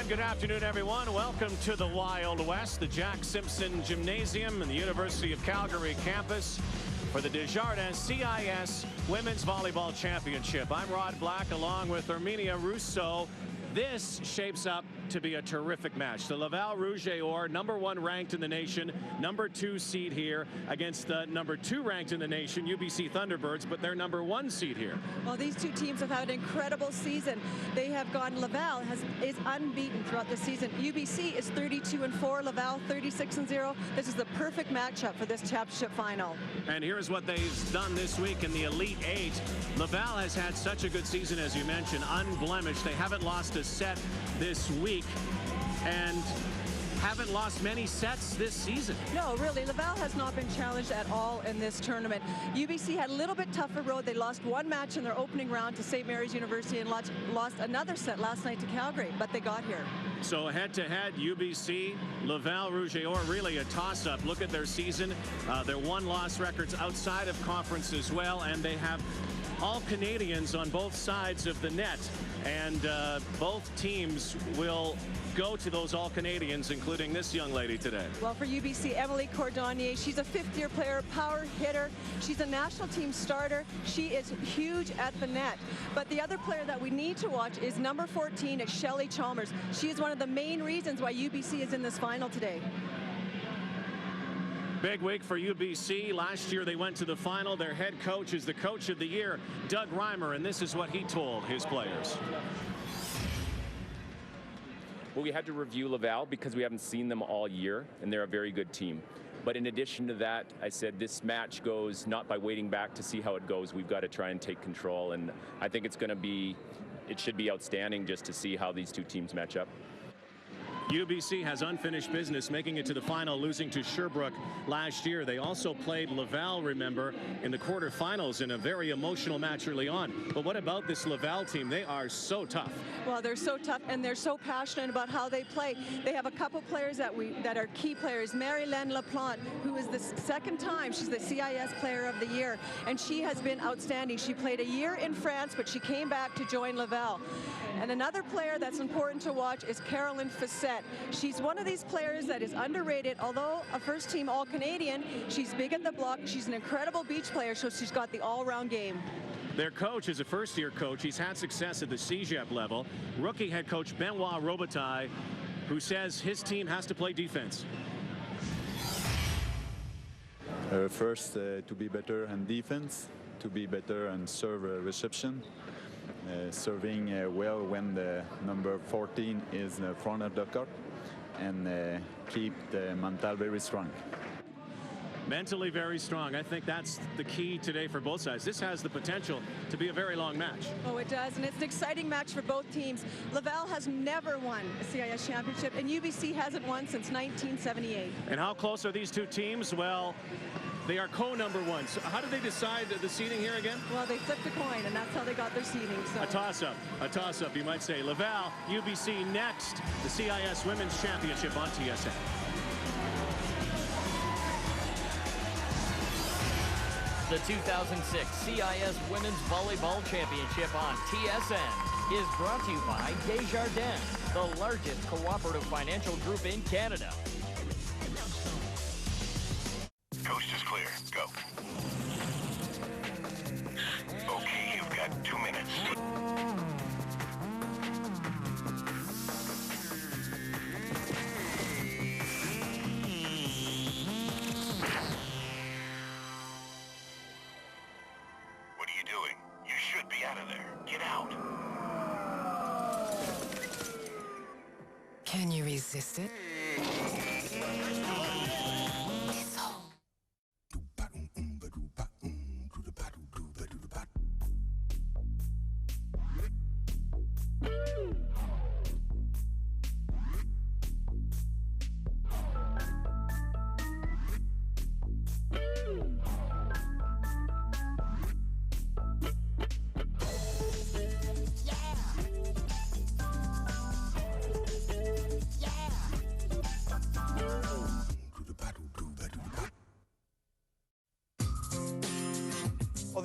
And good afternoon, everyone. Welcome to the Wild West, the Jack Simpson Gymnasium and the University of Calgary campus for the Desjardins CIS Women's Volleyball Championship. I'm Rod Black along with Armenia Rousseau. This shapes up to be a terrific match. The Laval Rouge or #1 ranked in the nation, #2 seed here against the #2 ranked in the nation, UBC Thunderbirds, but they're #1 seed here. Well, these two teams have had an incredible season. They have gone, Laval is unbeaten throughout the season. UBC is 32-4, Laval 36-0. This is the perfect matchup for this championship final. And here's what they've done this week in the Elite Eight. Laval has had such a good season, as you mentioned, unblemished. They haven't lost a set this week and haven't lost many sets this season. No, really, Laval has not been challenged at all in this tournament. UBC had a little bit tougher road. They lost one match in their opening round to St. Mary's University and lost another set last night to Calgary, but they got here. So head-to-head, UBC, Laval Rouge or really a toss-up. Look at their season. Their one-loss records outside of conference as well, and they have all Canadians on both sides of the net, and both teams will go to those all-Canadians, including this young lady today. Well, for UBC, Emily Cordonnier, she's a fifth-year player, power hitter. She's a national team starter. She is huge at the net. But the other player that we need to watch is number 14, it's Shelley Chalmers. She is one of the main reasons why UBC is in this final today. Big week for UBC. Last year they went to the final. Their head coach is the coach of the year, Doug Reimer, and this is what he told his players. Well, we had to review Laval because we haven't seen them all year, and they're a very good team. But in addition to that, I said this match goes not by waiting back to see how it goes. We've got to try and take control, and I think it should be outstanding just to see how these two teams match up. UBC has unfinished business, making it to the final, losing to Sherbrooke last year. They also played Laval, remember, in the quarterfinals in a very emotional match early on. But what about this Laval team? They are so tough. Well, they're so tough, and they're so passionate about how they play. They have a couple players that are key players. Marylène Laplante, who is the second time she's the CIS Player of the Year, and she has been outstanding. She played a year in France, but she came back to join Laval. And another player that's important to watch is Caroline Fiset. She's one of these players that is underrated. Although a first-team All-Canadian, she's big at the block. She's an incredible beach player, so she's got the all-round game. Their coach is a first-year coach. He's had success at the CEGEP level. Rookie head coach Marylène Robitaille, who says his team has to play defense. First, to be better on defense, to be better on serve reception. Serving well when the number 14 is in front of the court, and keep the mental very strong. Mentally very strong. I think that's the key today for both sides. This has the potential to be a very long match. Oh, it does, and it's an exciting match for both teams. Laval has never won a CIS championship, and UBC hasn't won since 1978. And how close are these two teams? Well, they are co-#1. So how did they decide the seeding here again? Well, they flipped a coin, and that's how they got their seeding. So. A toss-up, you might say. Laval, UBC next, the CIS Women's Championship on TSN. The 2006 CIS Women's Volleyball Championship on TSN is brought to you by Desjardins, the largest cooperative financial group in Canada. Coast is clear. Go. Okay, you've got 2 minutes. What are you doing? You should be out of there. Get out. Can you resist it?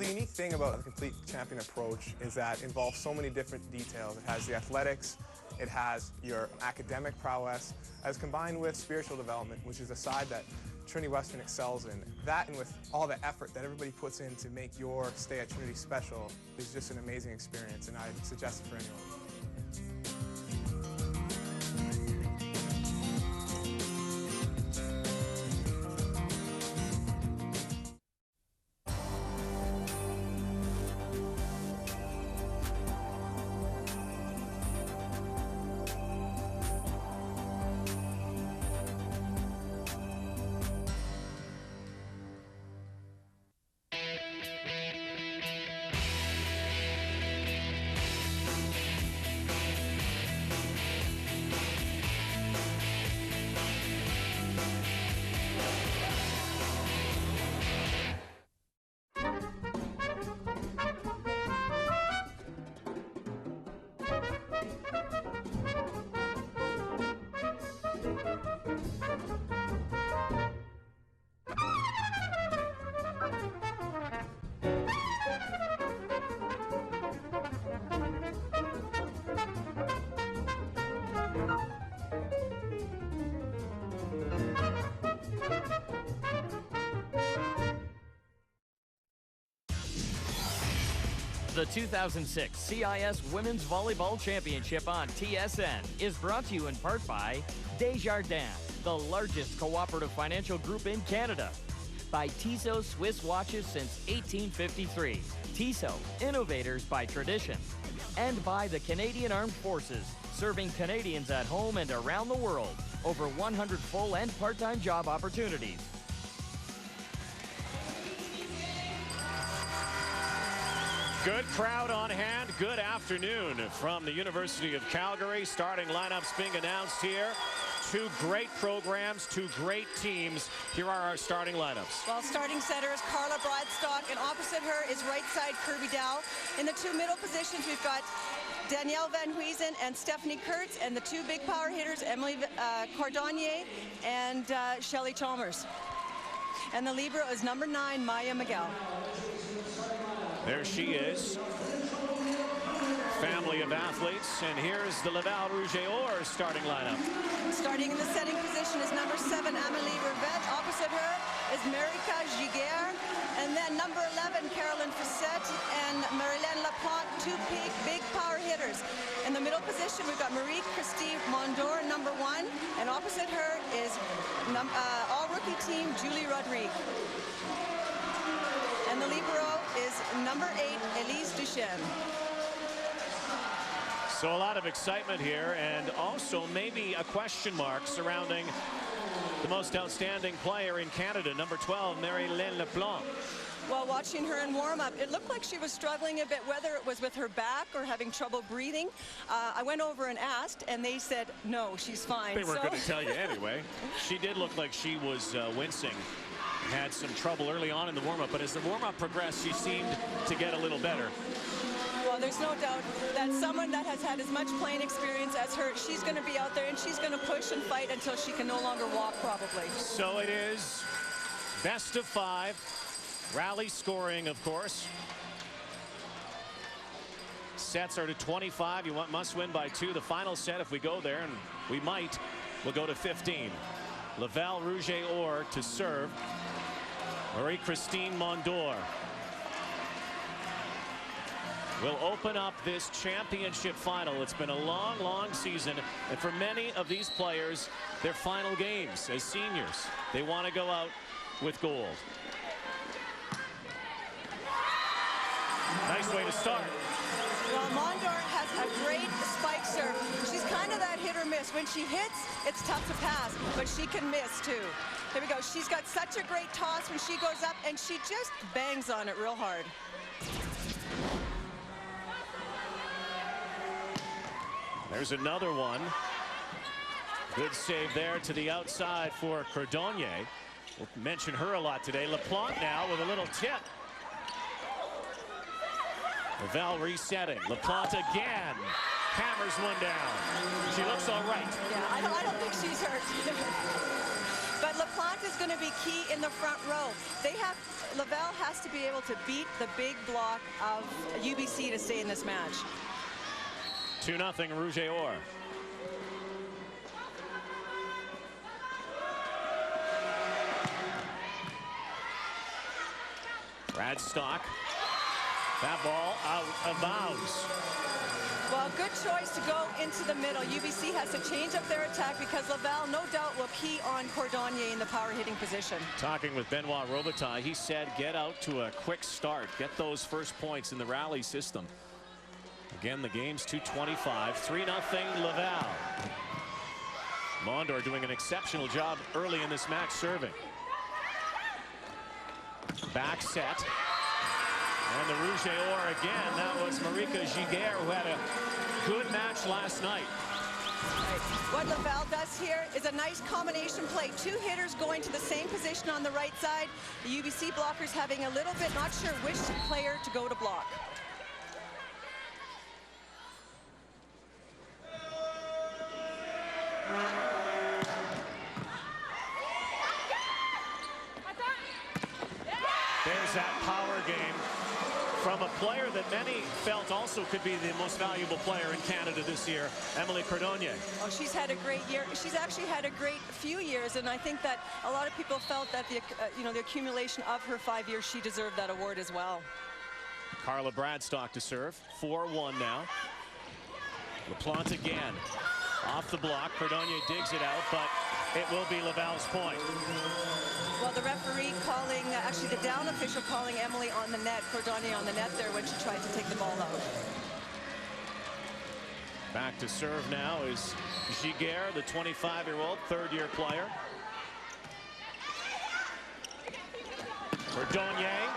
The unique thing about the complete champion approach is that it involves so many different details. It has the athletics, It has your academic prowess as combined with spiritual development, which is a side that Trinity Western excels in. That, and with all the effort that everybody puts in to make your stay at Trinity special, is just an amazing experience, and I suggest it for anyone. The 2006 CIS Women's Volleyball Championship on TSN is brought to you in part by Desjardins, the largest cooperative financial group in Canada. By Tissot Swiss watches since 1853. Tissot, innovators by tradition. And by the Canadian Armed Forces, serving Canadians at home and around the world. Over 100 full and part-time job opportunities. Good crowd on hand. Good afternoon from the University of Calgary. Starting lineups being announced here. Two great programs, two great teams. Here are our starting lineups. Well, starting center is Carla Bradstock, and opposite her is right side Kirby Dow. In the two middle positions, we've got Danielle Van Huysen and Stephanie Kurtz, and the two big power hitters, Emily Cordonnier and Shelley Chalmers. And the libero is number 9, Maya Miguel. There she is. Family of athletes, and here's the Laval Rouge Or starting lineup. Starting in the setting position is number 7, Amélie Rivest. Opposite her is Marika Giguère, and then number 11, Fiset, and Marylène Laplante, two big power hitters. In the middle position, we've got Marie-Christine Mondor, number 1, and opposite her is all-rookie team Julie Rodrigue. And the libero is number 8, Élise Duschesne. So a lot of excitement here, and also maybe a question mark surrounding the most outstanding player in Canada, number 12, Marylène Laplante. Well, watching her in warm-up, it looked like she was struggling a bit, whether it was with her back or having trouble breathing. I went over and asked, and they said, no, she's fine. They weren't going to tell you anyway. She did look like she was wincing. Had some trouble early on in the warm-up, but as the warm-up progressed, she seemed to get a little better. Well, there's no doubt that someone that has had as much playing experience as her, she's going to be out there and she's going to push and fight until she can no longer walk, probably. So it is best of 5. Rally scoring, of course. Sets are to 25. You must win by 2. The final set, if we go there, and we might, will go to 15. Laval Rouge Or to serve. Marie-Christine Mondor will open up this championship final. It's been a long, long season, and for many of these players, their final games as seniors. They want to go out with gold. Nice way to start. Well, Mondor has a great spike serve. She's kind of that hit or miss. When she hits, it's tough to pass, but she can miss too. There we go. She's got such a great toss when she goes up, and she just bangs on it real hard. There's another one. Good save there to the outside for Cordonnier. We'll mention her a lot today. Laplante now with a little tip. Laval resetting. Laplante again. Hammers one down. She looks all right. Yeah, I don't think she's hurt. But Laplante is going to be key in the front row. Laval has to be able to beat the big block of UBC to stay in this match. 2-0 Rouge et Or. Bradstock. That ball out of bounds. Well, good choice to go into the middle. UBC has to change up their attack because Laval, no doubt, will key on Cordonnier in the power hitting position. Talking with Benoit Robitaille, he said get out to a quick start. Get those first points in the rally system. Again, the game's 2:25. 3-0 Laval. Mondor doing an exceptional job early in this match serving. Back set. And the Rouge et Or again. That was Marika Giguère, who had a good match last night. Right. What Laval does here is a nice combination play. Two hitters going to the same position on the right side. The UBC blockers having a little bit not sure which player to go to block. There's that power game from a player that many felt also could be the most valuable player in Canada this year, Émilie Cordonnier. Oh, she's had a great year. She's actually had a great few years, and I think that a lot of people felt that the the accumulation of her 5 years, she deserved that award as well. Carla Bradstock to serve. 4-1 now. Laplante again. Off the block. Cordonnier digs it out, but it will be Laval's point. Well, the referee calling, actually the down official calling Émilie on the net, Cordonnier on the net there when she tried to take the ball out. Back to serve now is Giguère, the 25-year-old, third-year player. Cordonnier.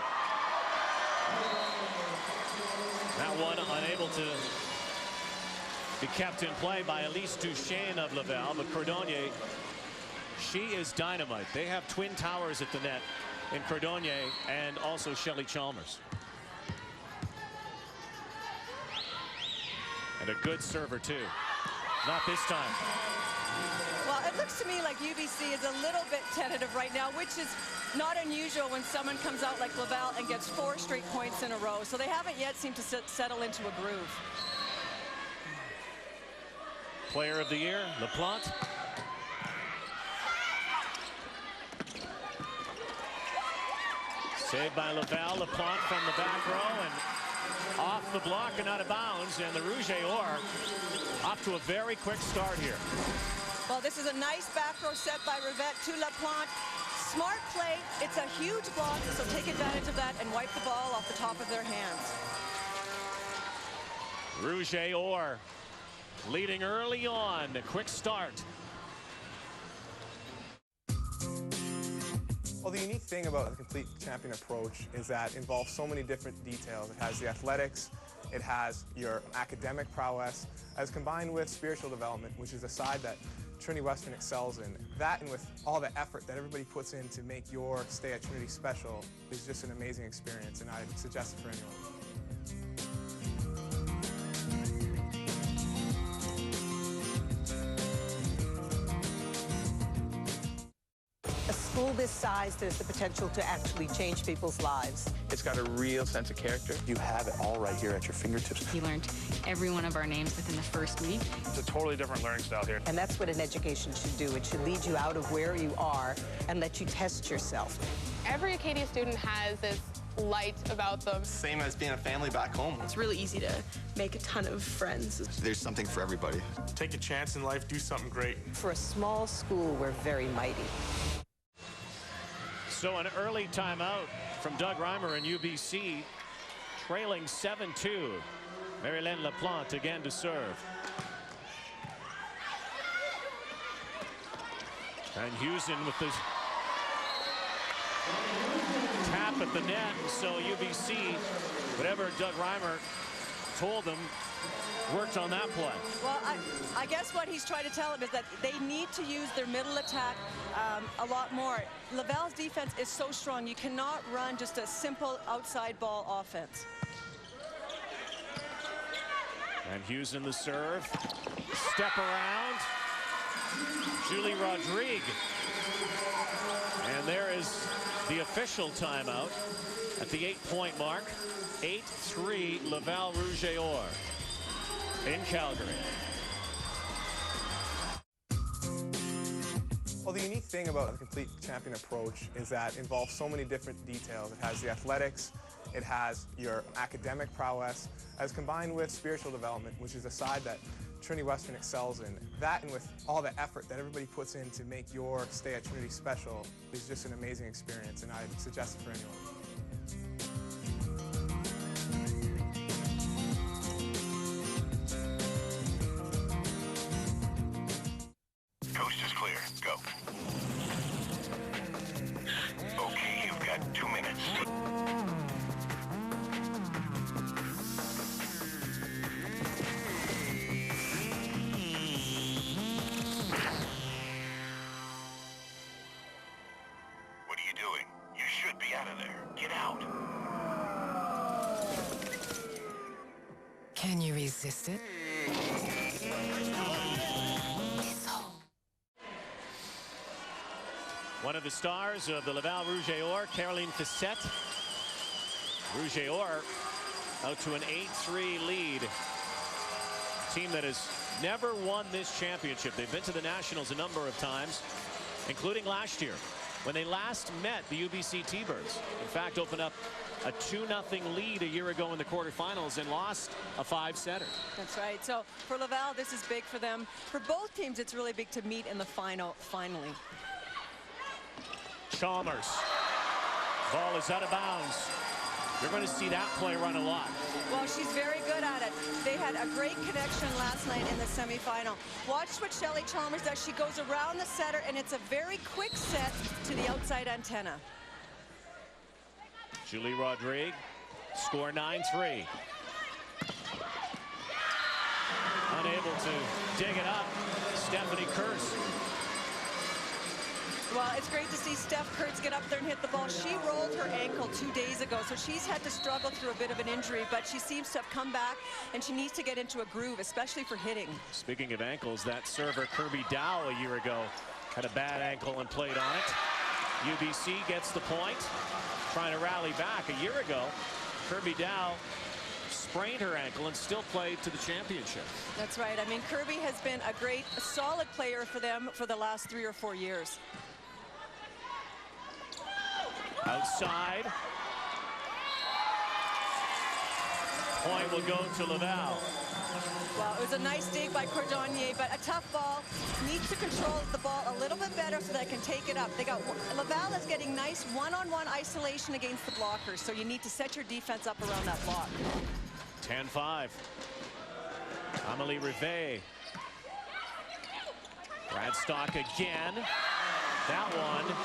That one unable to be kept in play by Élise Duschesne of Laval, but Cordonnier, she is dynamite. They have twin towers at the net in Cordonnier and also Shelley Chalmers. And a good server too. Not this time. Well, it looks to me like UBC is a little bit tentative right now, which is not unusual when someone comes out like Laval and gets 4 straight points in a row. So they haven't yet seemed to settle into a groove. Player of the year, Laplante. Saved by Laval. Laplante from the back row and off the block and out of bounds. And the Rouge et Or off to a very quick start here. Well, this is a nice back row set by Rivest to Laplante. Smart play. It's a huge block, so take advantage of that and wipe the ball off the top of their hands. Rouge et Or leading early on. A quick start. Well, the unique thing about the complete champion approach is that it involves so many different details. It has the athletics, it has your academic prowess, as combined with spiritual development, which is a side that Trinity Western excels in. That, and with all the effort that everybody puts in to make your stay at Trinity special, is just an amazing experience, and I'd suggest it for anyone. School this size, there's the potential to actually change people's lives. It's got a real sense of character. You have it all right here at your fingertips. He learned every one of our names within the first week. It's a totally different learning style here. And that's what an education should do. It should lead you out of where you are and let you test yourself. Every Acadia student has this light about them. Same as being a family back home. It's really easy to make a ton of friends. There's something for everybody. Take a chance in life, do something great. For a small school, we're very mighty. So an early timeout from Doug Reimer and UBC, trailing 7-2. Marylène Laplante again to serve. And Houston with this tap at the net. So UBC, whatever Doug Reimer told them, worked on that play. Well, I guess what he's trying to tell them is that they need to use their middle attack a lot more. Laval's defense is so strong. You cannot run just a simple outside ball offense. And Hughes in the serve. Step around. Julie Rodrigue. And there is the official timeout at the 8-point mark. 8-3 Laval Rouge et Or. in Calgary. Well, the unique thing about the complete champion approach is that it involves so many different details. It has the athletics, it has your academic prowess, as combined with spiritual development, which is a side that Trinity Western excels in. That, and with all the effort that everybody puts in to make your stay at Trinity special, is just an amazing experience, and I'd suggest it for anyone. Coast is clear. Go. Okay, you've got 2 minutes. What are you doing? You should be out of there. Get out. Can you resist it? One of the stars of the Laval Rouge et Or, Caroline Fiset. Rouge et Or out to an 8-3 lead. A team that has never won this championship. They've been to the Nationals a number of times, including last year, when they last met the UBC T-Birds. In fact, opened up a 2-0 lead a year ago in the quarterfinals and lost a 5-setter. That's right. So for Laval, this is big for them. For both teams, it's really big to meet in the final, finally. Chalmers. Ball is out of bounds. You're going to see that play run a lot. Well, she's very good at it. They had a great connection last night in the semifinal. Watch what Shelley Chalmers does. She goes around the setter, and it's a very quick set to the outside antenna. Julie Rodrigue, score 9-3. Unable to dig it up, Stephanie Kurz. Well, it's great to see Steph Kurtz get up there and hit the ball. She rolled her ankle 2 days ago, so she's had to struggle through a bit of an injury, but she seems to have come back, and she needs to get into a groove, especially for hitting. Speaking of ankles, that server Kirby Dow a year ago had a bad ankle and played on it. UBC gets the point, trying to rally back. A year ago, Kirby Dow sprained her ankle and still played to the championship. That's right. I mean, Kirby has been a great, solid player for them for the last 3 or 4 years. Outside. Point will go to Laval. Well, it was a nice dig by Cordonnier, but a tough ball. Needs to control the ball a little bit better so they can take it up. Laval is getting nice one-on-one isolation against the blockers, so you need to set your defense up around that block. 10-5. Amélie Rivest. Bradstock again. That one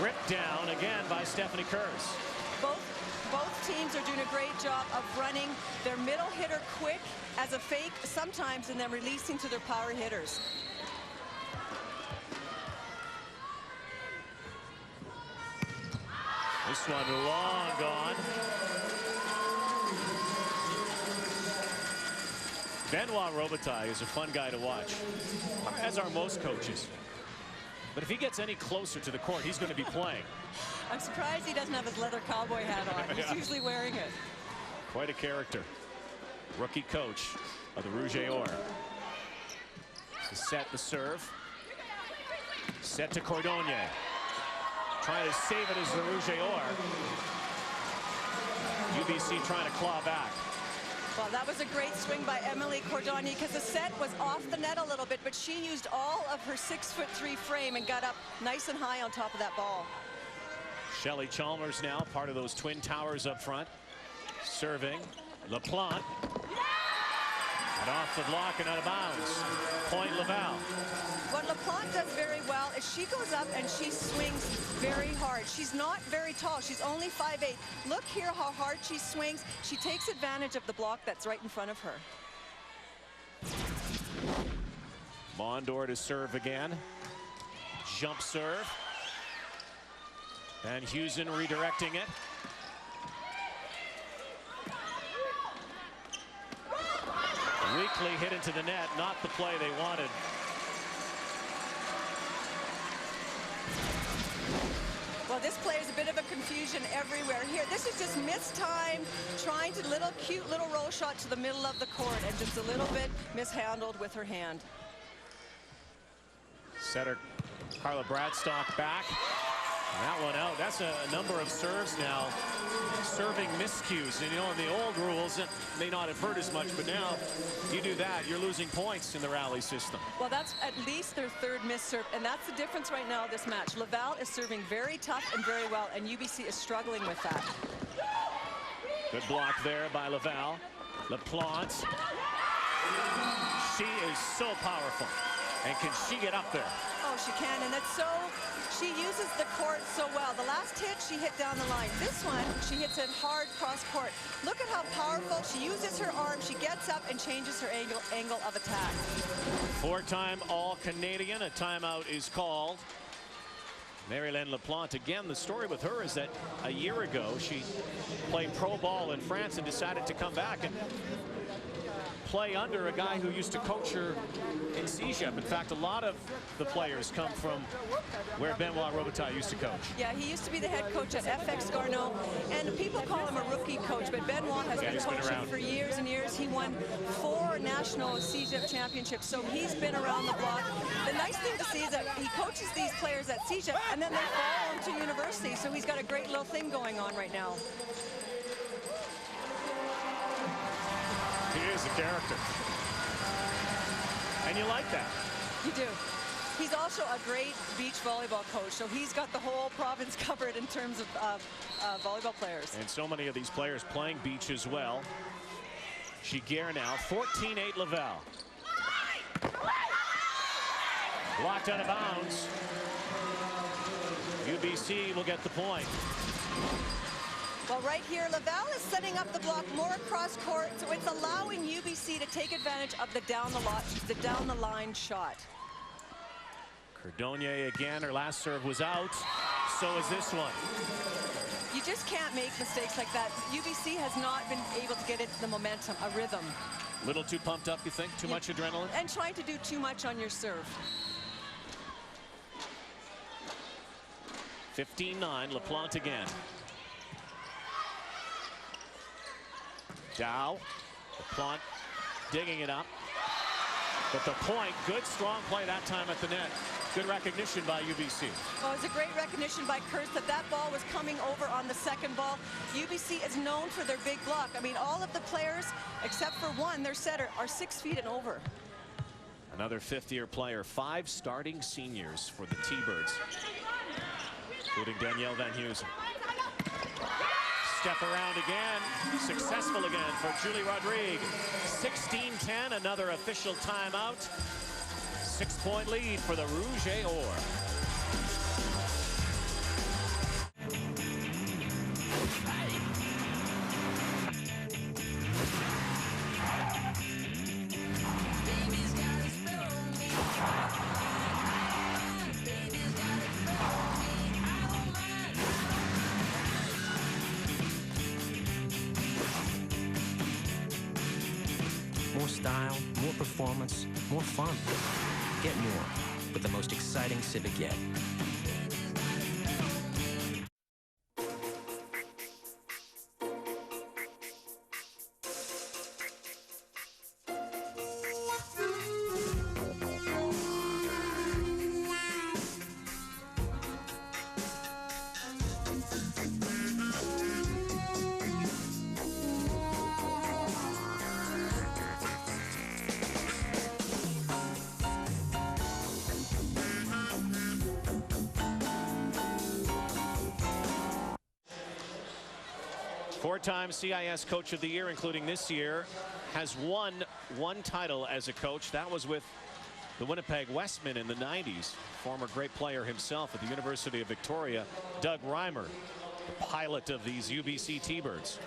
ripped down again by Stephanie Kurz. Both teams are doing a great job of running their middle hitter quick as a fake sometimes, and then releasing to their power hitters. This one long gone. Benoit Robitaille is a fun guy to watch, as are most coaches. But if he gets any closer to the court, he's going to be playing. I'm surprised he doesn't have his leather cowboy hat on. He's usually wearing it. Quite a character. Rookie coach of the Rouge et Or. To set the serve. Set to Cordonnier. Trying to save it as the Rouge et Or. UBC trying to claw back. Well, that was a great swing by Émilie Cordonnier, because the set was off the net a little bit, but she used all of her 6'3" frame and got up nice and high on top of that ball. Shelley Chalmers now, part of those twin towers up front. Serving. Laplante. And off the block and out of bounds. Point Laval. What Laplante does very well is she goes up and she swings very hard. She's not very tall. She's only 5'8". Look here how hard she swings. She takes advantage of the block that's right in front of her. Mondor to serve again. Jump serve. And Husen redirecting it. Weakly hit into the net, not the play they wanted. Well, this play is a bit of a confusion everywhere here. This is just missed time, trying to cute little roll shot to the middle of the court, and just a little bit mishandled with her hand. Setter Carla Bradstock back. That one out. That's a number of serves now. Serving miscues. And you know, in the old rules, it may not have hurt as much, but now you do that, you're losing points in the rally system. Well, that's at least their third missed serve, and that's the difference right now this match. Laval is serving very tough and very well, and UBC is struggling with that. Good block there by Laval. Laplante. She is so powerful. And can she get up there? Oh, she can, and that's so, she uses the court so well. The last hit, she hit down the line. This one, she hits it hard cross court. Look at how powerful. She uses her arm, she gets up and changes her angle of attack. Four-time All-Canadian. A timeout is called. Marylène Laplante, again, the story with her is that a year ago, she played pro ball in France and decided to come back and play under a guy who used to coach her in CIS-SIC. In fact, a lot of the players come from where Benoit Robitaille used to coach. Yeah, he used to be the head coach at FX Garneau, and people call him a rookie coach, but Benoit has been coaching for years and years. He won 4 national CIS-SIC championships, so he's been around the block. The nice thing to see is that he coaches these players at CIS-SIC, and then they follow him to university, so he's got a great little thing going on right now. He is a character. And you like that. You do. He's also a great beach volleyball coach, so he's got the whole province covered in terms of volleyball players. And so many of these players playing beach as well. Giguère now, 14-8 Laval. Blocked out of bounds. UBC will get the point. Well, right here, Laval is setting up the block more across court, so it's allowing UBC to take advantage of the down the line shot. Cordonnier again, her last serve was out. So is this one. You just can't make mistakes like that. UBC has not been able to get into the momentum, a rhythm. A little too pumped up, you think? Too much adrenaline? And trying to do too much on your serve. 15-9, Laplante again. Dow, Laplante digging it up. But the point, good strong play that time at the net. Good recognition by UBC. Well, it was a great recognition by Kurtz that ball was coming over on the second ball. UBC is known for their big block. I mean, all of the players, except for one, their setter, are 6 feet and over. Another fifth-year player, 5 starting seniors for the T-Birds, including Danielle Van Heusen. Step around again, successful again for Julie Rodrigue. 16-10, another official timeout. 6-point lead for the Rouge et Or. More style, more performance, more fun. Get more with the most exciting Civic yet. Four-time CIS Coach of the Year, including this year, has won 1 title as a coach. That was with the Winnipeg Westmen in the 90s. Former great player himself at the University of Victoria, Doug Reimer, the pilot of these UBC T-Birds.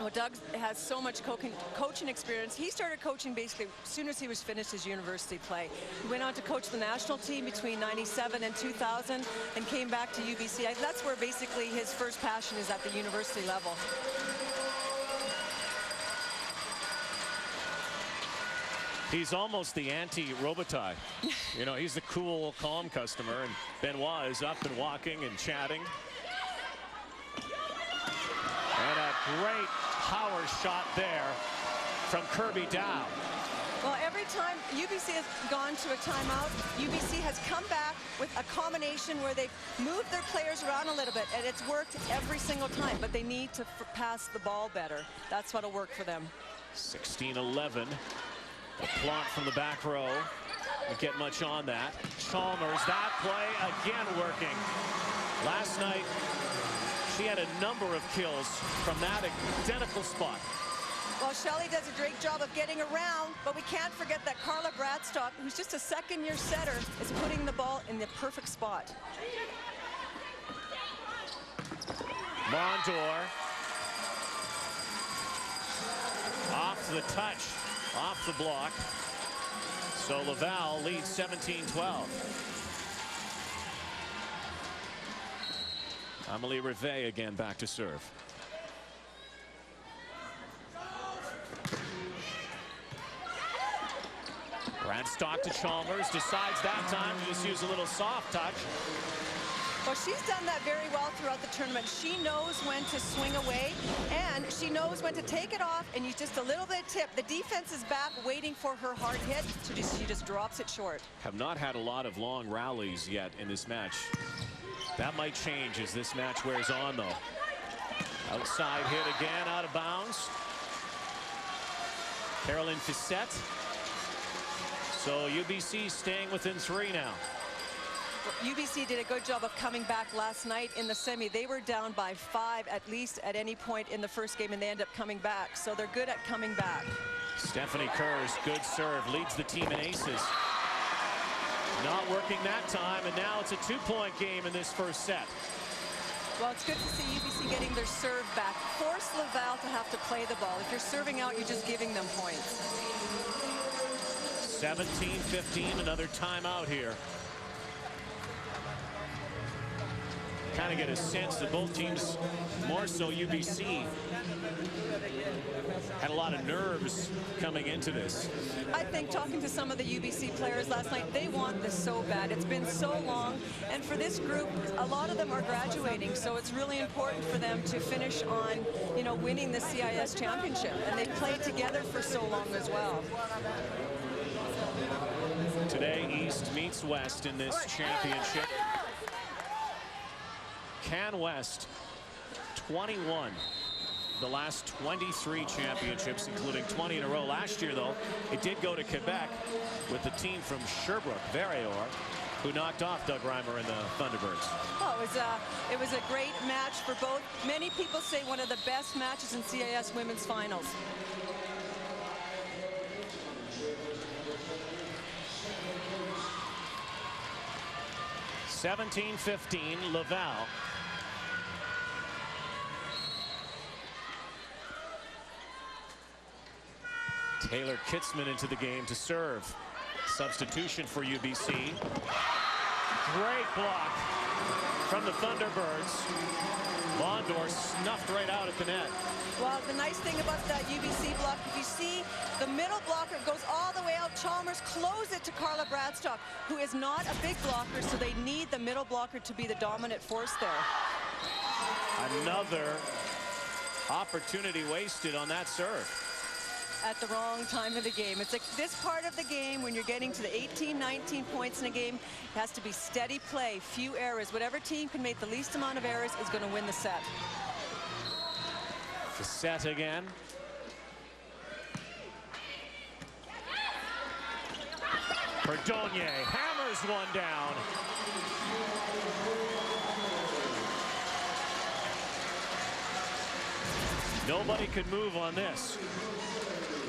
Well, Doug has so much coaching experience. He started coaching basically as soon as he was finished his university play. He went on to coach the national team between '97 and 2000 and came back to UBC. That's where basically his first passion is, at the university level. He's almost the anti-Robitaille. You know, he's the cool, calm customer, and Benoit is up and walking and chatting. And a great power shot there from Kirby Dow. Well, every time UBC has gone to a timeout, UBC has come back with a combination where they've moved their players around a little bit, and it's worked every single time, but they need to pass the ball better. That's what'll work for them. 16-11. Laplante from the back row. Don't get much on that. Chalmers, that play again working. Last night, she had a number of kills from that identical spot. Well, Shelley does a great job of getting around, but we can't forget that Carla Bradstock, who's just a second-year setter, is putting the ball in the perfect spot. Mondor. Off the touch, off the block. So Laval leads 17-12. Amélie Rivest again back to serve. Bradstock to Chalmers, decides that time to just use a little soft touch. Well, she's done that very well throughout the tournament. She knows when to swing away, and she knows when to take it off and use just a little bit of tip. The defense is back waiting for her hard hit, so she just drops it short. Have not had a lot of long rallies yet in this match. That might change as this match wears on, though. Outside hit again, out of bounds. Caroline Fiset. So UBC staying within 3 now. UBC did a good job of coming back last night in the semi. They were down by 5 at least at any point in the first game, and they end up coming back. So they're good at coming back. Stephanie Kurz, good serve, leads the team in aces. Not working that time, and now it's a 2-point game in this first set. Well, it's good to see UBC getting their serve back. Force Laval to have to play the ball. If you're serving out, you're just giving them points. 17-15, another timeout here. Kind of get a sense that both teams, more so UBC, had a lot of nerves coming into this. I think talking to some of the UBC players last night, they want this so bad. It's been so long, and for this group, a lot of them are graduating, so it's really important for them to finish on, you know, winning the CIS championship, and they played together for so long as well. Today, East meets West in this championship. Can West 21 the last 23 championships, including 20 in a row. Last year, though, it did go to Quebec with the team from Sherbrooke, Verrior, who knocked off Doug Reimer and the Thunderbirds. Oh, it was a great match for both. Many people say one of the best matches in CIS women's finals. (17-15) Laval. Taylor Kitzman into the game to serve. Substitution for UBC. Great block from the Thunderbirds. Mondor snuffed right out at the net. Well, the nice thing about that UBC block, if you see the middle blocker goes all the way out, Chalmers close it to Carla Bradstock, who is not a big blocker, so they need the middle blocker to be the dominant force there. Another opportunity wasted on that serve. At the wrong time of the game. It's like this part of the game when you're getting to the 18, 19 points in a game, it has to be steady play, few errors. Whatever team can make the least amount of errors is going to win the set. The set again. Perdonnier hammers one down. Nobody could move on this.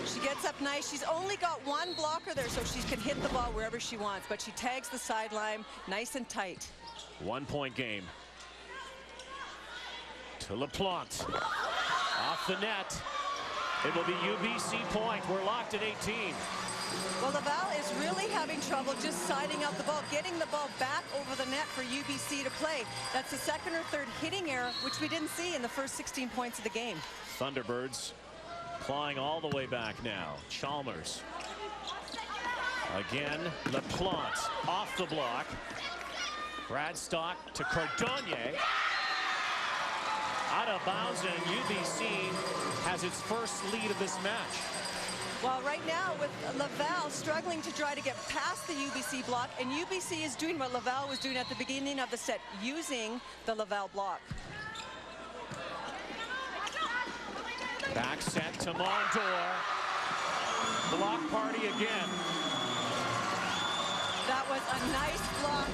She gets up nice. She's only got one blocker there, so she can hit the ball wherever she wants, but she tags the sideline nice and tight. 1 point game. To Laplante. Off the net. It will be UBC point. We're locked at 18. Well, Laval is really having trouble just siding out the ball, getting the ball back over the net for UBC to play. That's the second or third hitting error, which we didn't see in the first 16 points of the game. Thunderbirds clawing all the way back now. Chalmers. Again, Laplante off the block. Bradstock to Cordonnier. Out of bounds, and UBC has its first lead of this match. Well, right now with Laval struggling to try to get past the UBC block, and UBC is doing what Laval was doing at the beginning of the set, using the Laval block. Back set to Mondor. Block party again. That was a nice block.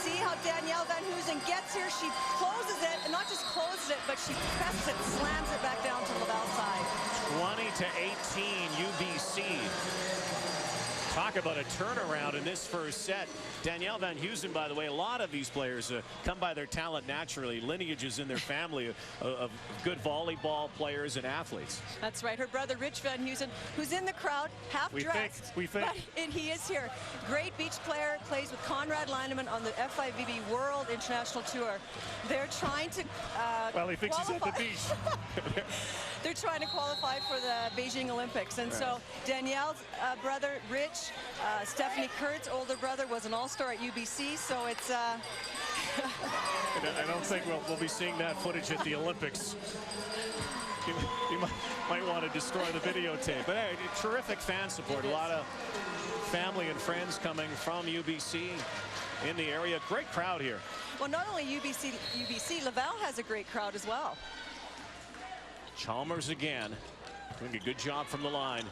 See how Danielle Van Hoosen gets here. She closes it, and not just closes it, but she presses it, slams it back down to Laval's side. 20-18 UBC. Talk about a turnaround in this first set. Danielle Van Hoosen, by the way, a lot of these players come by their talent naturally. Lineages in their family of good volleyball players and athletes. That's right. Her brother, Rich Van Hoosen, who's in the crowd, half-dressed. We think. But he is here. Great beach player, plays with Conrad Lineman on the FIVB World International Tour. They're trying to well, he thinks he's at the beach. They're trying to qualify for the Beijing Olympics. And so Danielle's brother, Rich, Stephanie Kurt's older brother, was an all-star at UBC. So it's... I don't think we'll be seeing that footage at the Olympics. You might want to destroy the videotape. But hey, terrific fan support. A lot of family and friends coming from UBC in the area. Great crowd here. Well, not only UBC, Laval has a great crowd as well. Chalmers again, doing a good job from the line.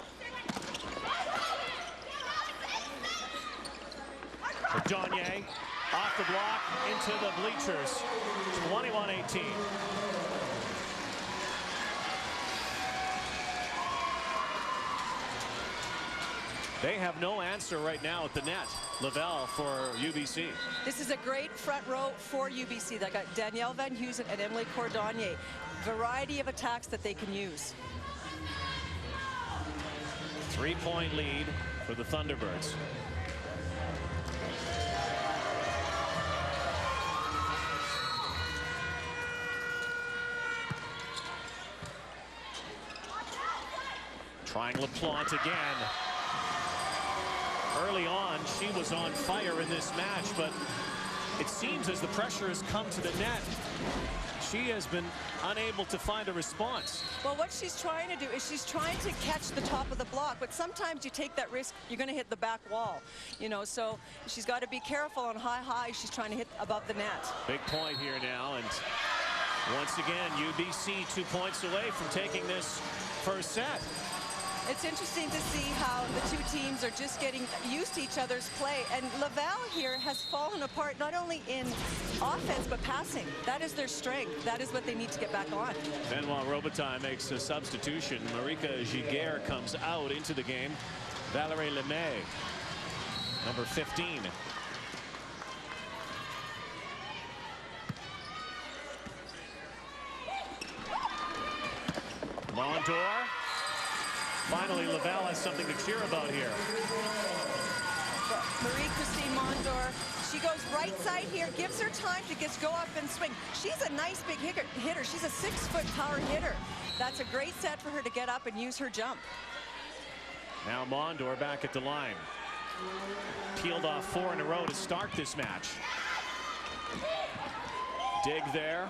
Cordonnier off the block into the bleachers. 21-18. They have no answer right now at the net. Laval for UBC. This is a great front row for UBC. They got Danielle Van Hoosen and Emily Cordonnier. Variety of attacks that they can use. 3-point lead for the Thunderbirds. Trying Laplante again. Early on, she was on fire in this match, but it seems as the pressure has come to the net, she has been unable to find a response. Well, what she's trying to do is she's trying to catch the top of the block, but sometimes you take that risk, you're going to hit the back wall, you know, so she's got to be careful on high. She's trying to hit above the net. Big point here now, and once again, UBC 2 points away from taking this first set. It's interesting to see how the two teams are just getting used to each other's play. And Laval here has fallen apart not only in offense, but passing. That is their strength. That is what they need to get back on. Benoit Robitaille makes a substitution. Marika Giguère comes out into the game. Valérie Lemay, number 15. Mondor. Finally, Laval has something to cheer about here. Marie-Christine Mondor, she goes right side here, gives her time to just go up and swing. She's a nice big hitter. She's a 6-foot power hitter. That's a great set for her to get up and use her jump. Now Mondor back at the line. Peeled off 4 in a row to start this match. Dig there.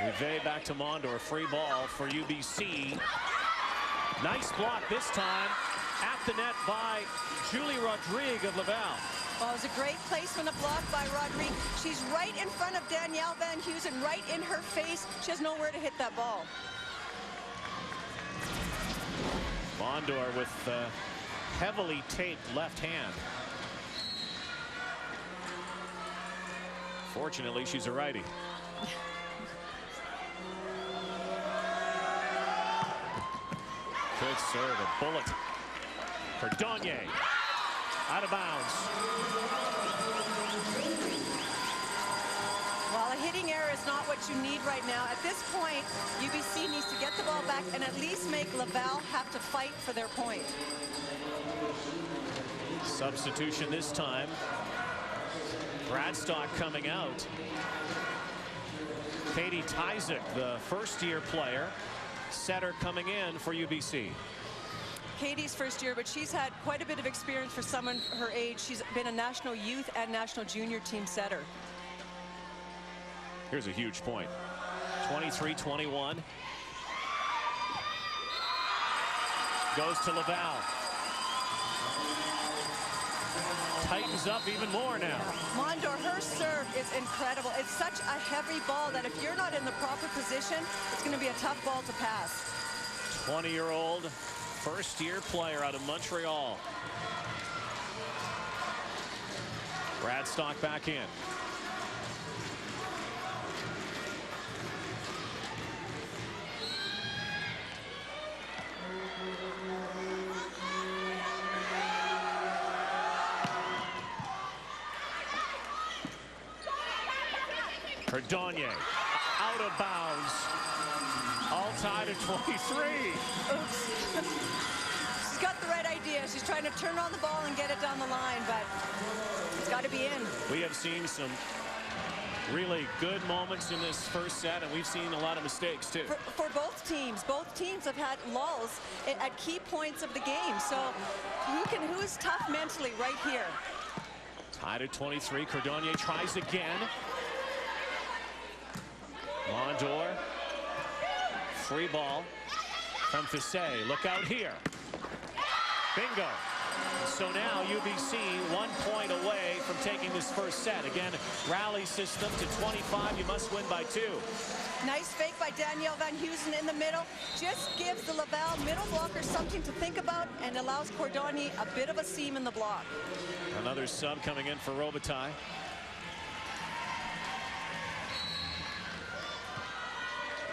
Rivet back to Mondor. Free ball for UBC. Nice block this time at the net by Julie Rodrigue of Laval. Well, it was a great placement of block by Rodrigue. She's right in front of Danielle Van Hoosen, right in her face. She has nowhere to hit that ball. Mondor with heavily taped left hand. Fortunately, she's a righty. Good serve, a bullet. Cordonnier, out of bounds. Well, a hitting error is not what you need right now. At this point, UBC needs to get the ball back and at least make Laval have to fight for their point. Substitution this time. Bradstock coming out. Katie Tysick, the first-year player, setter coming in for UBC. Katie's first year, but she's had quite a bit of experience for someone her age. She's been a national youth and national junior team setter. Here's a huge point. 23-21. Goes to Laval. Tightens up even more now. Mondor, her serve is incredible. It's such a heavy ball that if you're not in the proper position, it's going to be a tough ball to pass. 20-year-old first-year player out of Montreal. Bradstock back in. Cordonnier out of bounds. All tied at 23. Oops. She's got the right idea. She's trying to turn on the ball and get it down the line, but it's got to be in. We have seen some really good moments in this first set, and we've seen a lot of mistakes too. For both teams have had lulls at key points of the game. So who is tough mentally right here? Tied at 23. Cordonnier tries again. Mondor, free ball from Fiset. Look out here. Bingo. So now UBC 1 point away from taking this first set. Again, rally system to 25. You must win by 2. Nice fake by Danielle Van Heusen in the middle. Just gives the Laval middle blocker something to think about and allows Cordonnier a bit of a seam in the block. Another sub coming in for Robitaille.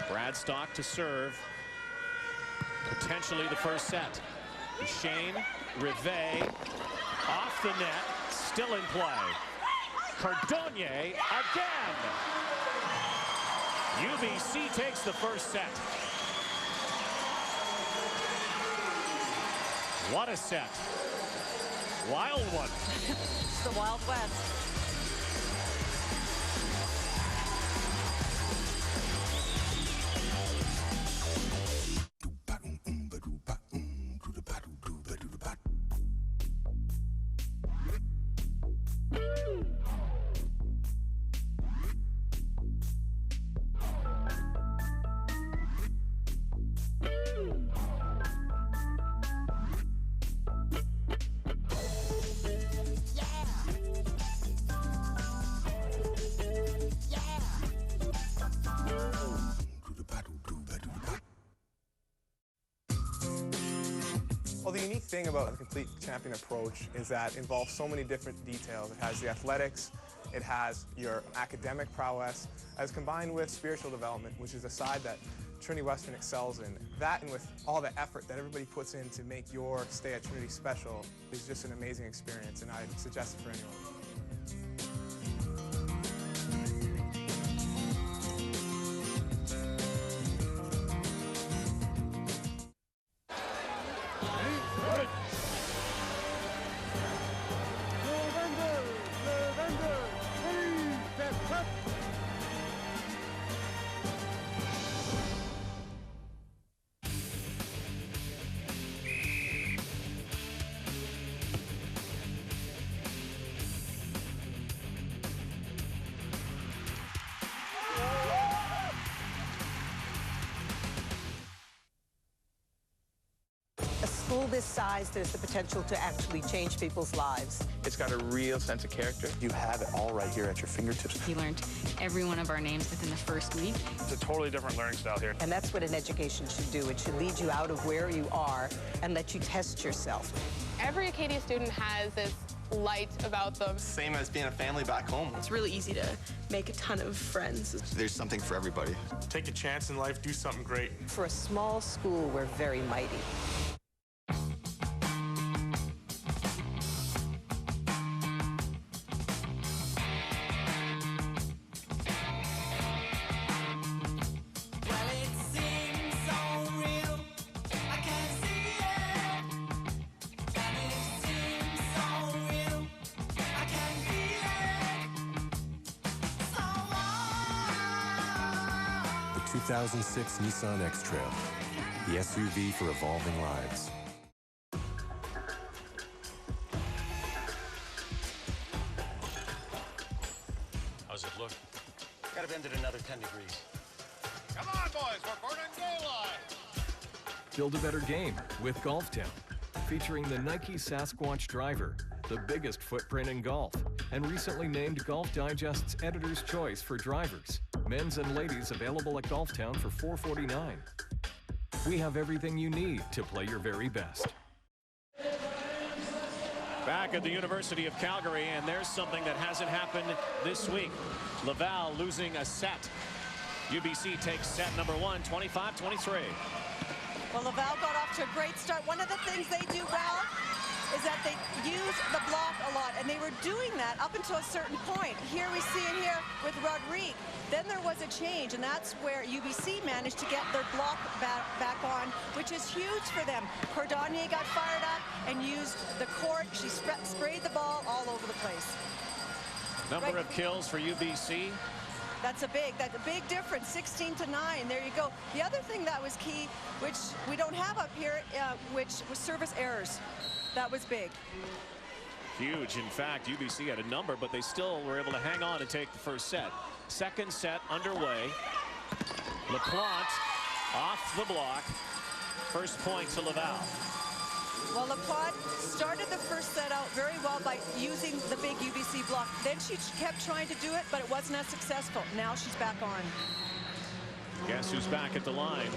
Bradstock to serve. Potentially the first set. Shane Rivet off the net, still in play. Cordonnier again. UBC takes the first set. What a set. Wild one. It's the Wild West. Well, the unique thing about the complete champion approach is that it involves so many different details. It has the athletics, it has your academic prowess, as combined with spiritual development, which is a side that Trinity Western excels in. That, and with all the effort that everybody puts in to make your stay at Trinity special, is just an amazing experience, and I'd suggest it for anyone. This size, there's the potential to actually change people's lives. It's got a real sense of character. You have it all right here at your fingertips. He learned every one of our names within the first week. It's a totally different learning style here. And that's what an education should do. It should lead you out of where you are and let you test yourself. Every Acadia student has this light about them. Same as being a family back home. It's really easy to make a ton of friends. There's something for everybody. Take a chance in life, do something great. For a small school, we're very mighty. The 2006 Nissan X-Trail, the SUV for evolving lives. have ended another 10 degrees. Come on, boys, we're burning daylight. Build a better game with Golf Town, featuring the Nike Sasquatch driver, the biggest footprint in golf, and recently named Golf Digest's Editor's Choice for drivers. Men's and ladies available at Golf Town for $4.49. We have everything you need to play your very best. Back at the University of Calgary, and there's something that hasn't happened this week. Laval losing a set. UBC takes set number 1, 25-23. Well, Laval got off to a great start. One of the things they do well is that they use the block a lot, and they were doing that up until a certain point. Here we see it here with Rodrigue. Then there was a change, and that's where UBC managed to get their block back on, which is huge for them. Cordonnier got fired up and used the court. She sprayed the ball all over the place. Number of kills for UBC. That's a big difference, 16-9. There you go. The other thing that was key, which we don't have up here, which was service errors. That was big. Huge. In fact, UBC had a number, but they still were able to hang on and take the first set. Second set underway. Laplante off the block. First point to Laval. Well, Laplante started the first set out very well by using the big UBC block. Then she kept trying to do it, but it wasn't as successful. Now she's back on. Guess who's back at the line?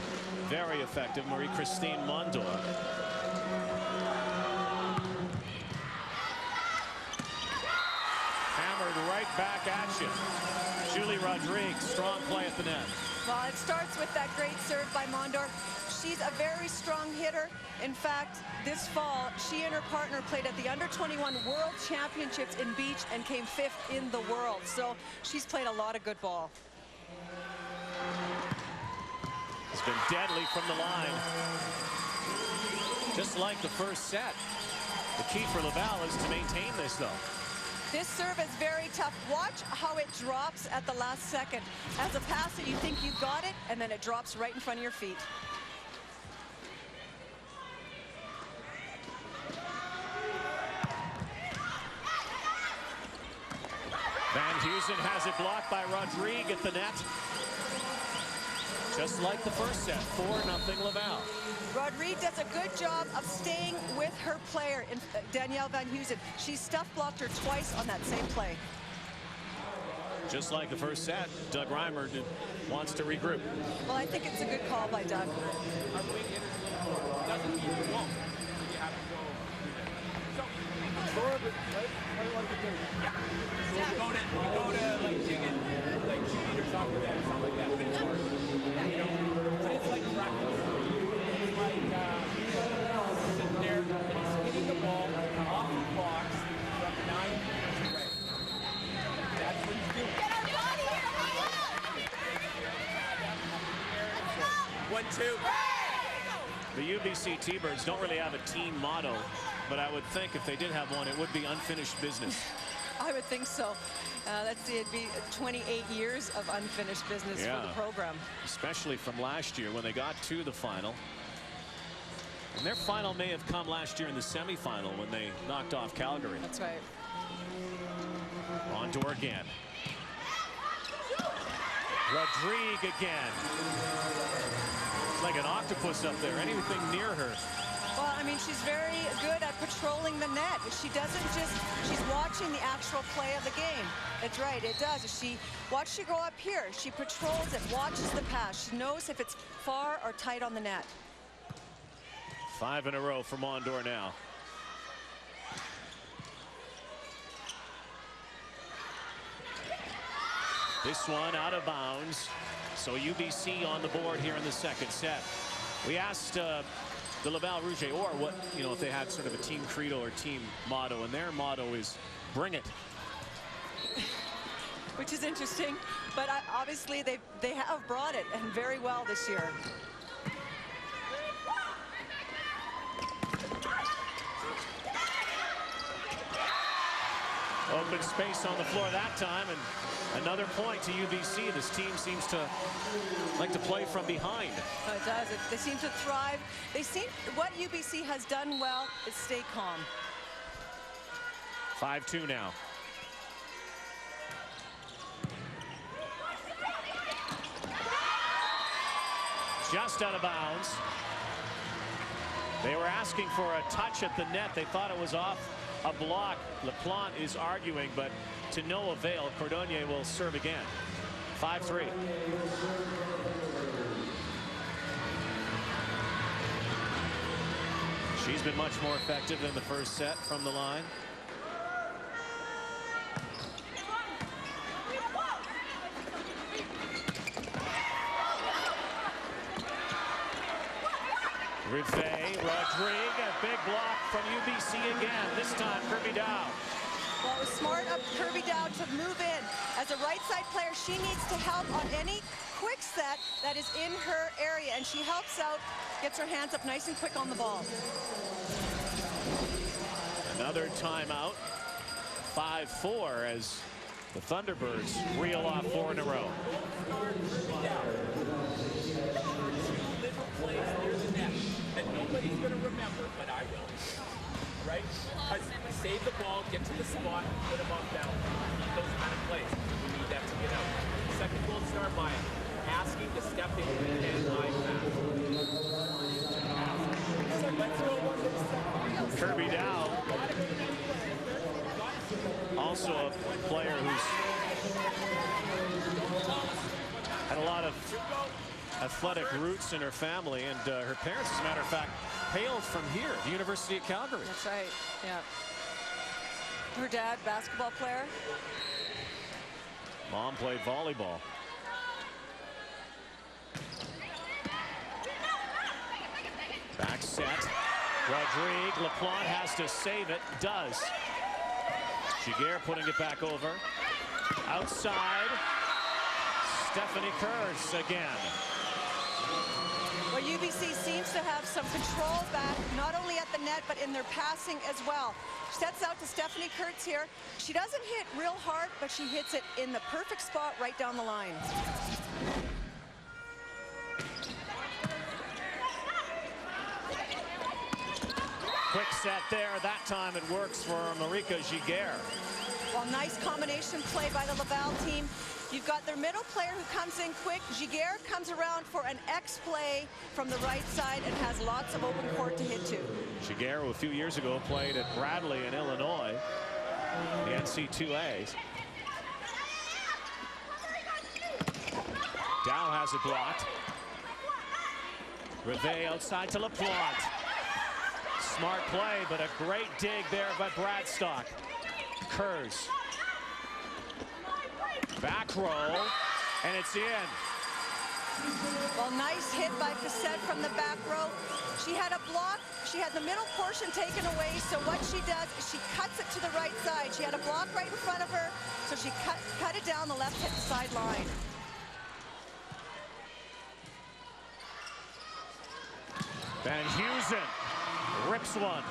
Very effective, Marie-Christine Mondor. Hammered right back at you. Julie Rodrigue, strong play at the net. Well, it starts with that great serve by Mondor. She's a very strong hitter. In fact, this fall, she and her partner played at the Under-21 World Championships in beach and came 5th in the world. So she's played a lot of good ball. It's been deadly from the line. Just like the first set. The key for Laval is to maintain this, though. This serve is very tough. Watch how it drops at the last second. As a passer, you think you've got it, and then it drops right in front of your feet. Van Heusen has it blocked by Rodrigue at the net. Just like the first set, 4-0 Laval. Rodrigue does a good job of staying with her player, Danielle Van Heusen. She stuff blocked her twice on that same play. Just like the first set, Doug Reimer wants to regroup. Well, I think it's a good call by Doug. Go to like digging, like cheerleader soccer band or something like that. You know, but it's like practice. It's like sitting there and he's hitting the ball off the box from 9 feet away. That's what he's doing. Get our body here! 1-2. The UBC T-Birds don't really have a team motto, but I would think if they did have one, it would be unfinished business. I would think so. Let's see, it'd be 28 years of unfinished business for the program. Especially from last year when they got to the final. And their final may have come last year in the semifinal when they knocked off Calgary. That's right. Mondor again. Rodrigue again. It's like an octopus up there. Anything near her. Well, I mean, she's very good at patrolling the net. She doesn't just, she's watching the actual play of the game. That's right, it does. Watch she go up here. She patrols it, watches the pass. She knows if it's far or tight on the net. 5 in a row for Mondor now. This one out of bounds. So UBC on the board here in the second set. We asked the Laval Rouge or what, you know, if they had sort of a team credo or team motto, and their motto is bring it. Which is interesting, but obviously they have brought it, and very well this year. Open space on the floor that time, and another point to UBC. This team seems to like to play from behind. Oh, it does. They seem to thrive. What UBC has done well is stay calm. 5-2 now. just out of bounds. They were asking for a touch at the net. They thought it was off a block. Laplante is arguing, but to no avail. Cordonnier will serve again. 5-3. She's been much more effective in the first set from the line. Rivest, Rodrigue, a big block from UBC again. This time, Kirby Dow. Well, it was smart of Kirby Dow to move in. As a right side player, she needs to help on any quick set that is in her area, and she helps out, gets her hands up nice and quick on the ball. Another timeout. 5-4 as the Thunderbirds reel off 4 in a row. That nobody's going to remember, but I will. Right? Save the ball, get to the spot, put them off balance. Those kind of plays. We need that to get out. Second goal star by asking to step in and line pass. Kirby Dow, also a player who's had a lot of athletic roots in her family, and her parents, as a matter of fact, hail from here, the University of Calgary. That's right, yeah. Her dad, basketball player. Mom played volleyball. Back set. Rodrigue, Laplante has to save it, does. Giguère putting it back over. Outside, Stephanie Kurz again. Well, UBC seems to have some control back, not only at the net, but in their passing as well. Sets out to Stephanie Kurz here. She doesn't hit real hard, but she hits it in the perfect spot right down the line. Quick set there. That time it works for Marika Giguère. Well, nice combination play by the Laval team. You've got their middle player who comes in quick. Giguère comes around for an X play from the right side and has lots of open court to hit to. Giguère, who a few years ago played at Bradley in Illinois, the NC2As. Dow has it blocked. Rivest outside to Laplante. Smart play, but a great dig there by Bradstock. Kurz. Back row, and it's in. Well, nice hit by Fiset from the back row. She had a block. She had the middle portion taken away, so what she does is she cuts it to the right side. She had a block right in front of her, so she cut it down the left side line. Van Heusen rips one.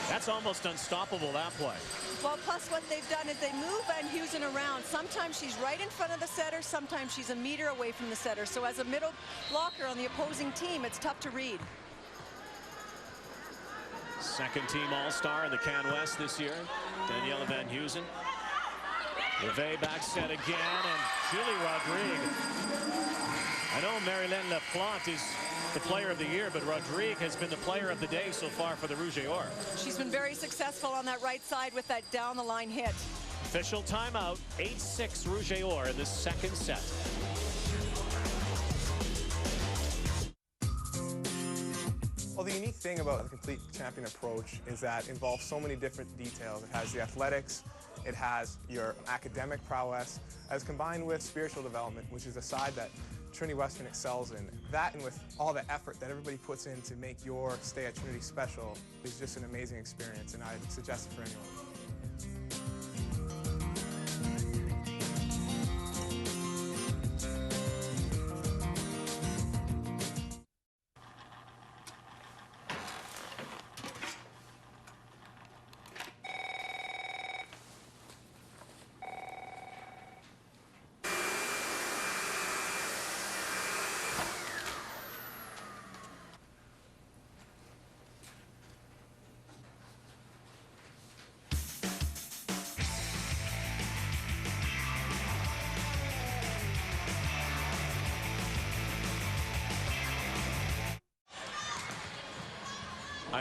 That's almost unstoppable, that play. Well, plus what they've done is they move Van Heusen around. Sometimes she's right in front of the setter, sometimes she's a meter away from the setter. So as a middle blocker on the opposing team, it's tough to read. Second team All-Star in the Can West this year, Daniela Van Heusen. Rivest back set again, and Julie Rodrigue. I know Marylène Laplante is the player of the year, but Rodrigue has been the player of the day so far for the Rouge et Or. She's been very successful on that right side with that down the line hit. Official timeout, 8-6 Rouge et Or in the second set. Well, the unique thing about the complete champion approach is that it involves so many different details. It has the athletics, it has your academic prowess, as combined with spiritual development, which is a side that Trinity Western excels in. That, and with all the effort that everybody puts in to make your stay at Trinity special, is just an amazing experience, and I suggest it for anyone.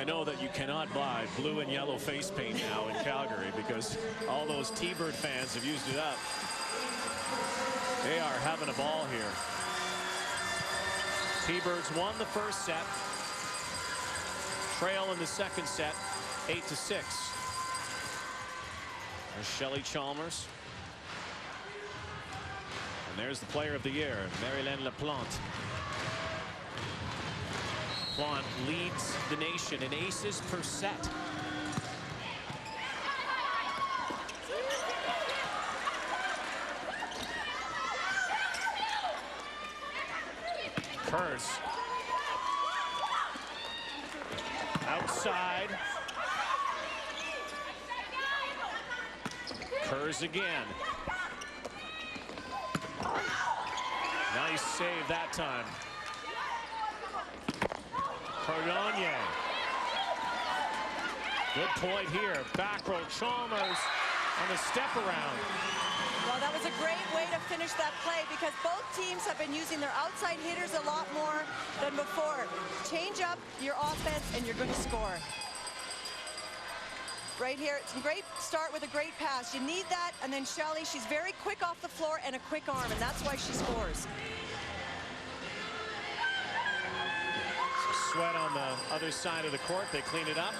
I know that you cannot buy blue and yellow face paint now in Calgary because all those T-Bird fans have used it up. They are having a ball here. T-Birds won the first set. Trail in the second set, 8-6. There's Shelley Chalmers. And there's the player of the year, Marylène Laplante. Laplante leads the nation in aces per set. Kurz. Outside. Kurz again. Nice save that time. Cardone. Good point here. Back row Chalmers on the step around. Well, that was a great way to finish that play because both teams have been using their outside hitters a lot more than before. Change up your offense and you're going to score. Right here, it's a great start with a great pass. You need that, and then Shelley, she's very quick off the floor and a quick arm, and that's why she scores. Sweat on the other side of the court. They clean it up.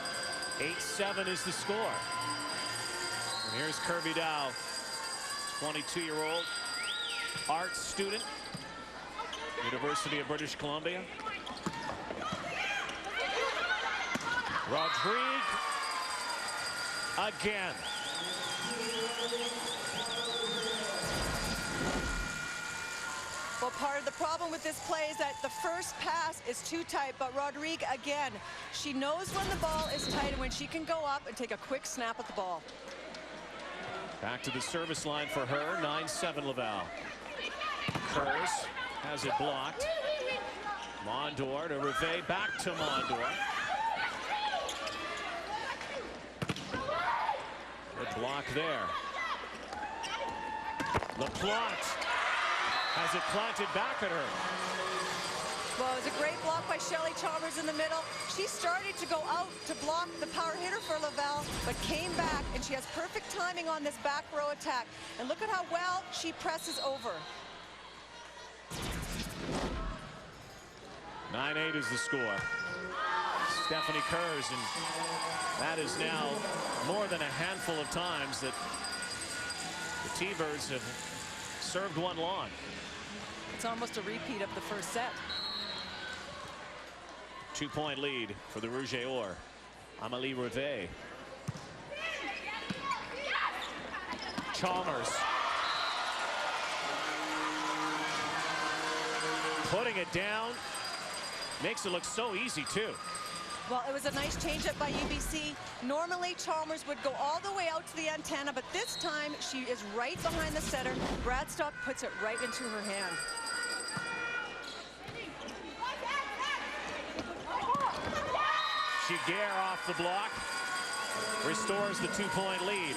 8-7 is the score. And here's Kirby Dow, 22-year-old art student, University of British Columbia. Rodrigue again. Well, part of the problem with this play is that the first pass is too tight, but Rodrigue, again, she knows when the ball is tight and when she can go up and take a quick snap at the ball. Back to the service line for her, 9-7 Laval. Kurz has it blocked. Mondor to Rivest, back to Mondor. Good block there. Laplante has it planted back at her. Well, it was a great block by Shelley Chalmers in the middle. She started to go out to block the power hitter for Laval, but came back, and she has perfect timing on this back row attack. And look at how well she presses over. 9-8 is the score. Stephanie Kurz, and that is now more than a handful of times that the T-Birds have served one long. It's almost a repeat of the first set. 2-point lead for the Rouge et Or. Amélie Rivest. Chalmers. Putting it down. Makes it look so easy, too. Well, it was a nice changeup by UBC. Normally, Chalmers would go all the way out to the antenna, but this time she is right behind the setter. Bradstock puts it right into her hand. Giguère off the block. Restores the 2-point lead.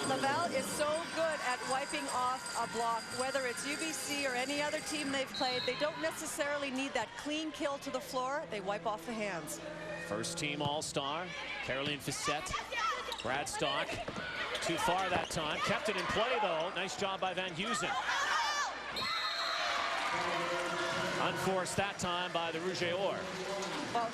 Laval is so good at wiping off a block, whether it's UBC or any other team they've played. They don't necessarily need that clean kill to the floor. They wipe off the hands. First team All-Star, Caroline Fiset. Bradstock, too far that time. Kept it in play, though. Nice job by Van Heusen. Unforced that time by the Rouge et Or. Well,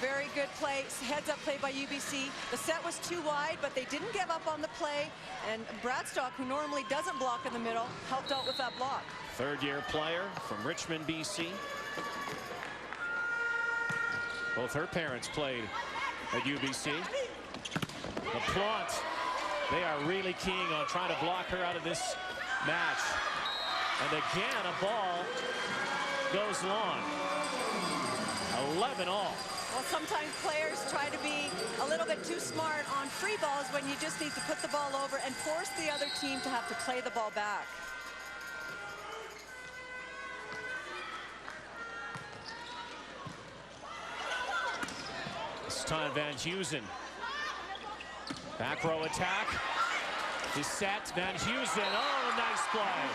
very good play, heads-up play by UBC. The set was too wide, but they didn't give up on the play. And Bradstock, who normally doesn't block in the middle, helped out with that block. Third-year player from Richmond, BC. Both her parents played at UBC. Laplante, they are really keen on trying to block her out of this match. And again, a ball goes long. 11-all. Well, sometimes players try to be a little bit too smart on free balls when you just need to put the ball over and force the other team to have to play the ball back. This time Van Heusen. Back row attack. Fiset, Van Heusen. Oh, nice play.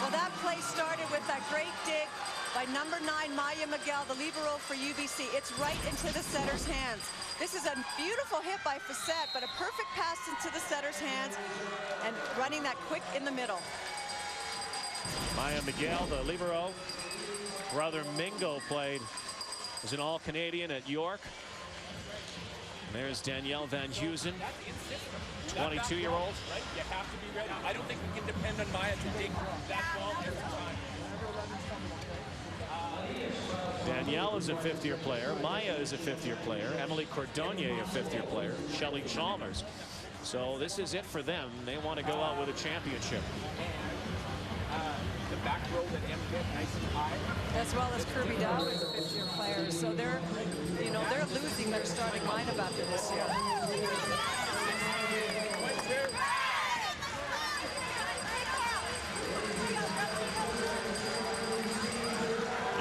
Well, that play started with that great dig by number 9, Maya Miguel, the libero for UBC. It's right into the setter's hands. This is a beautiful hit by Fiset, but a perfect pass into the setter's hands and running that quick in the middle. Maya Miguel, the libero. Brother Mingo was an All-Canadian at York. And there's Danielle Van Heusen, 22-year-old. Right? You have to be ready. I don't think we can depend on Maya to dig that ball every time. Danielle is a fifth-year player. Maya is a fifth-year player. Emily Cordonnier, a fifth-year player. Shelley Chalmers. So this is it for them. They want to go out with a championship. The back row that Em hit nice and high. As well as Kirby Dow is a fifth-year player. So they're, you know, they're losing their starting lineup after this year.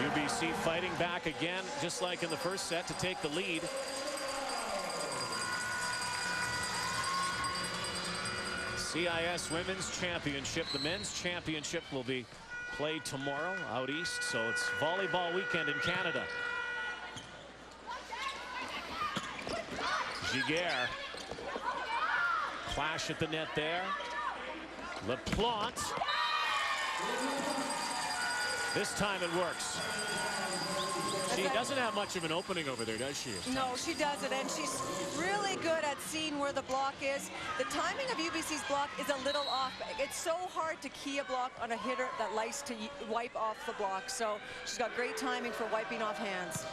UBC fighting back again, just like in the first set, to take the lead. CIS Women's Championship. The men's championship will be played tomorrow out east, so it's volleyball weekend in Canada. Giguère. Clash at the net there. Laplante. This time it works. She doesn't have much of an opening over there, does she? No, she doesn't, and she's really good at seeing where the block is. The timing of UBC's block is a little off. It's so hard to key a block on a hitter that likes to wipe off the block, so she's got great timing for wiping off hands.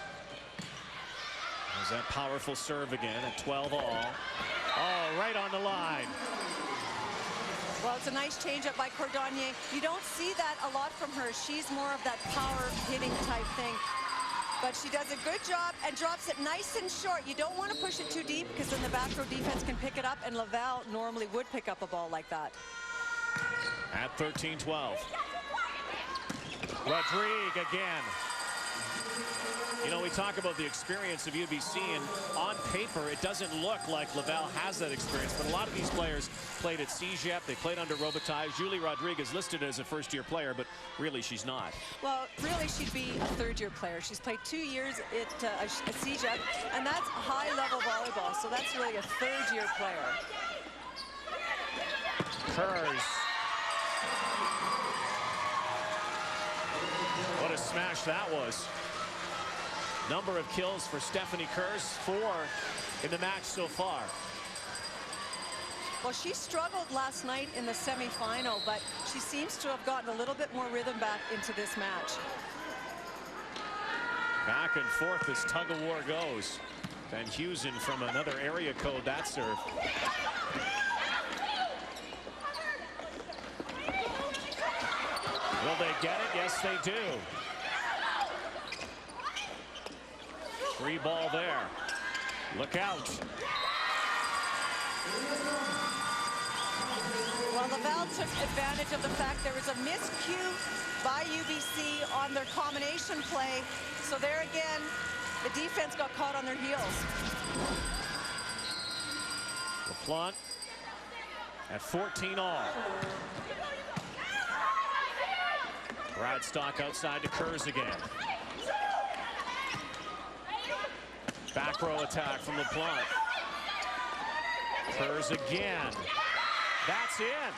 There's that powerful serve again at 12 all. Oh, right on the line. Well, it's a nice changeup by Cordonnier. You don't see that a lot from her. She's more of that power hitting type thing. But she does a good job and drops it nice and short. You don't want to push it too deep because then the back row defense can pick it up, and Laval normally would pick up a ball like that. At 13-12. Rodrigue again. You know, we talk about the experience of UBC, and on paper, it doesn't look like Laval has that experience, but a lot of these players played at CIS-SIC, they played under Robitaille. Julie Rodrigue is listed as a first-year player, but really she's not. Well, really she'd be a third-year player. She's played 2 years at CIS-SIC, and that's high-level volleyball, so that's really a third-year player. Kurz. What a smash that was. Number of kills for Stephanie Kurz, 4 in the match so far. Well, she struggled last night in the semifinal, but she seems to have gotten a little bit more rhythm back into this match. Back and forth as tug-of-war goes. Van Heusen from another area code, that serve. Will they get it? Yes, they do. Free ball there. Look out. Well, Laval took advantage of the fact there was a miscue by UBC on their combination play. So there again, the defense got caught on their heels. Laplante at 14 all. Bradstock outside to Kurz again. Back row attack from Laplante. Kurz again. That's in.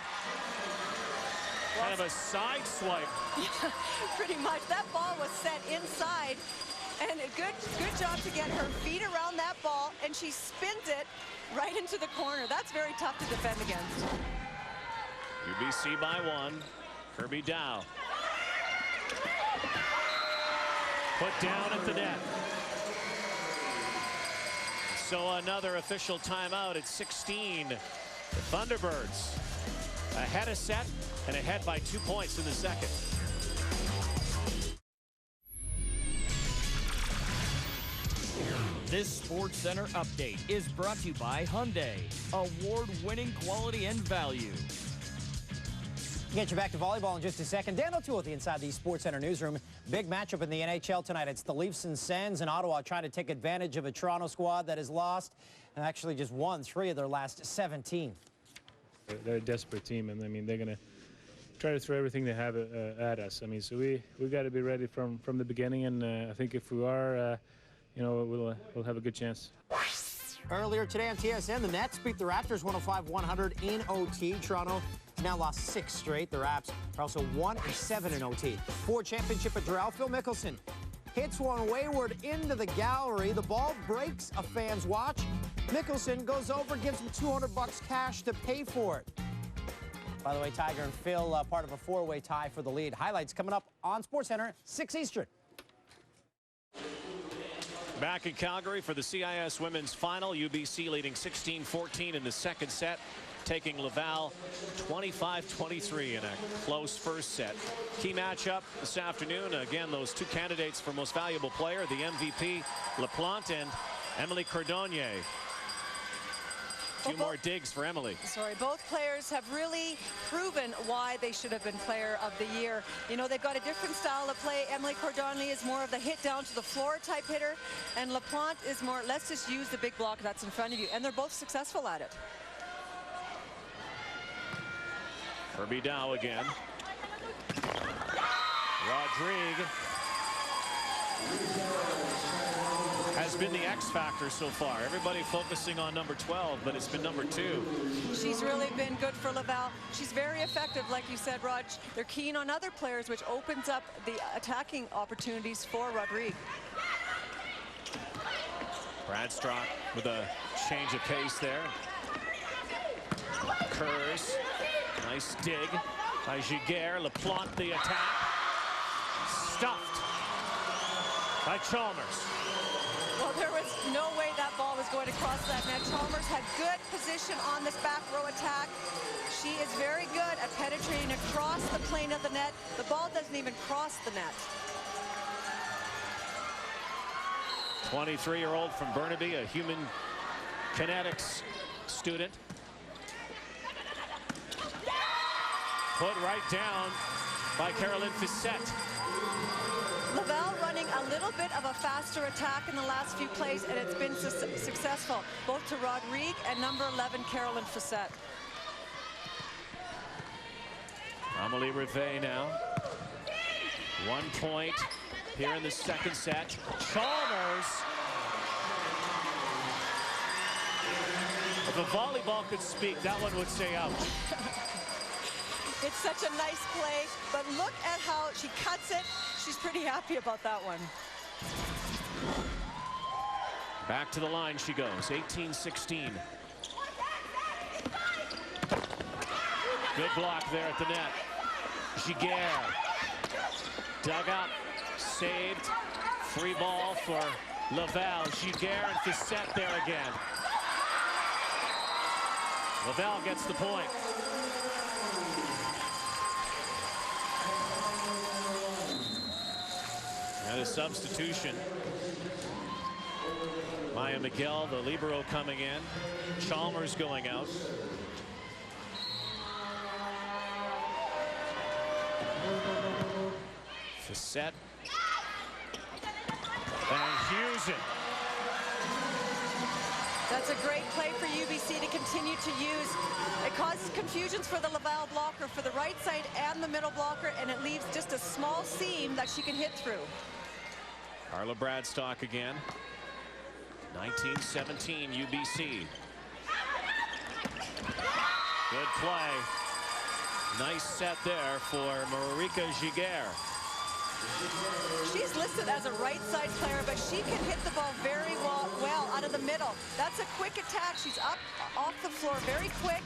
Kind of a side swipe. Yeah, pretty much. That ball was set inside. And a good job to get her feet around that ball, and she spins it right into the corner. That's very tough to defend against. UBC by 1. Kirby Dow. Put down at the net. So another official timeout at 16. The Thunderbirds ahead a set and ahead by 2 points in the second. This Sports Center update is brought to you by Hyundai. Award-winning quality and value. Get you back to volleyball in just a second. Dan O'Toole at the Inside the Sports Center newsroom. Big matchup in the NHL tonight. It's the Leafs and Sens in Ottawa trying to take advantage of a Toronto squad that has lost and actually just won 3 of their last 17. They're a desperate team, and I mean they're gonna try to throw everything they have at us. I mean, so we got to be ready from the beginning, and I think if we are, you know, we'll have a good chance. Earlier today on TSN, the Nets beat the Raptors 105-100 in OT. Toronto has now lost 6 straight. The Raps are also 1-7 in OT. Ford Championship at Doral. Phil Mickelson hits one wayward into the gallery. The ball breaks a fan's watch. Mickelson goes over, gives him $200 cash to pay for it. By the way, Tiger and Phil part of a 4-way tie for the lead. Highlights coming up on SportsCenter, 6 Eastern. Back in Calgary for the CIS women's final. UBC leading 16-14 in the second set, taking Laval 25-23 in a close first set. Key matchup this afternoon. Again, those 2 candidates for most valuable player, the MVP Laplante and Émilie Cordonnier. Few more digs for Émilie. Sorry, both players have really proven why they should have been player of the year. You know, they've got a different style of play. Émilie Cordonnier is more of the hit down to the floor type hitter, and Laplante is more, let's just use the big block that's in front of you. And they're both successful at it. Kirby Dow again. Rodrigue has been the X factor so far. Everybody focusing on number 12, but it's been number 2. She's really been good for Laval. She's very effective, like you said, Rod. They're keen on other players, which opens up the attacking opportunities for Rodrigue. Bradstrom with a change of pace there. Kurz, nice dig by Giguère. Laplante the attack. Stuffed by Chalmers. Well, there was no way that ball was going to cross that net. Chalmers had good position on this back row attack. She is very good at penetrating across the plane of the net. The ball doesn't even cross the net. 23-year-old from Burnaby, a human kinetics student. Put right down by Caroline Fiset. Laval running a little bit of a faster attack in the last few plays, and it's been successful, both to Rodrigue and number 11, Caroline Fiset. Amélie Rivest now. 1 point here in the second set. Chalmers. If a volleyball could speak, that one would say out. It's such a nice play, but look at how she cuts it. She's pretty happy about that one. Back to the line she goes, 18-16. Good block there at the net. Giguère dug up, saved. Free ball for Laval. Giguère and Fiset there again. Laval gets the point. And a substitution. Maya Miguel, the libero, coming in. Chalmers going out. Fiset. And Hughes it. That's a great play for UBC to continue to use. It causes confusions for the Laval blocker for the right side and the middle blocker, and it leaves just a small seam that she can hit through. Carla Bradstock again. 19-17 UBC. Good play. Nice set there for Marika Giguère. She's listed as a right side player, but she can hit the ball very well out of the middle. That's a quick attack. She's up off the floor very quick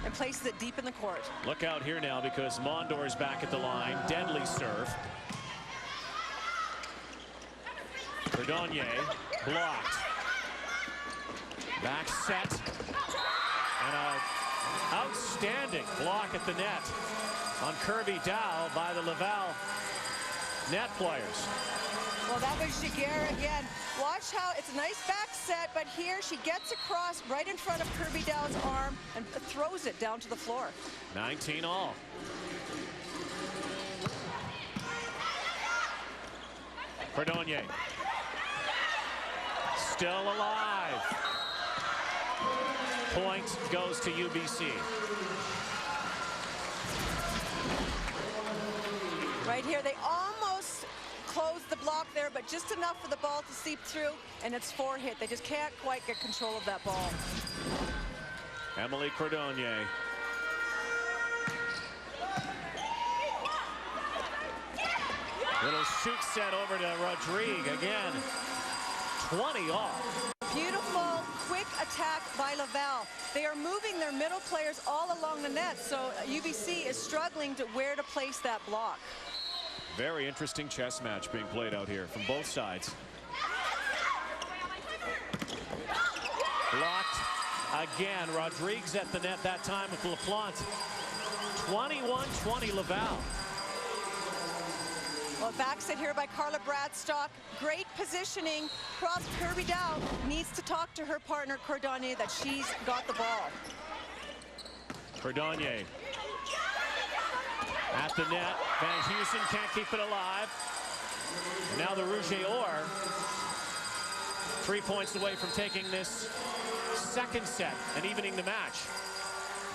and places it deep in the court. Look out here now because Mondor is back at the line. Deadly serve. Cordonnier blocked. Back set. And an outstanding block at the net on Kirby Dow by the Laval net players. Well, that was Giguère again. Watch how it's a nice back set, but here she gets across right in front of Kirby Dow's arm and throws it down to the floor. 19 all. Cordonnier. Still alive. Point goes to UBC. Right here, they almost closed the block there, but just enough for the ball to seep through, and it's 4-hit. They just can't quite get control of that ball. Emily Cordonier. Little shoot set over to Rodrigue again. 20 off. Beautiful, quick attack by Laval. They are moving their middle players all along the net, so UBC is struggling to where to place that block. Very interesting chess match being played out here from both sides. Blocked again. Rodrigue's at the net that time with Laplante. 21-20 Laval. Well, back set here by Carla Bradstock. Great positioning. Cross Kirby Dow needs to talk to her partner Cordonier that she's got the ball. Cordonier at the net. Van Heusen can't keep it alive. And now the Rouge et Or 3 points away from taking this second set and evening the match.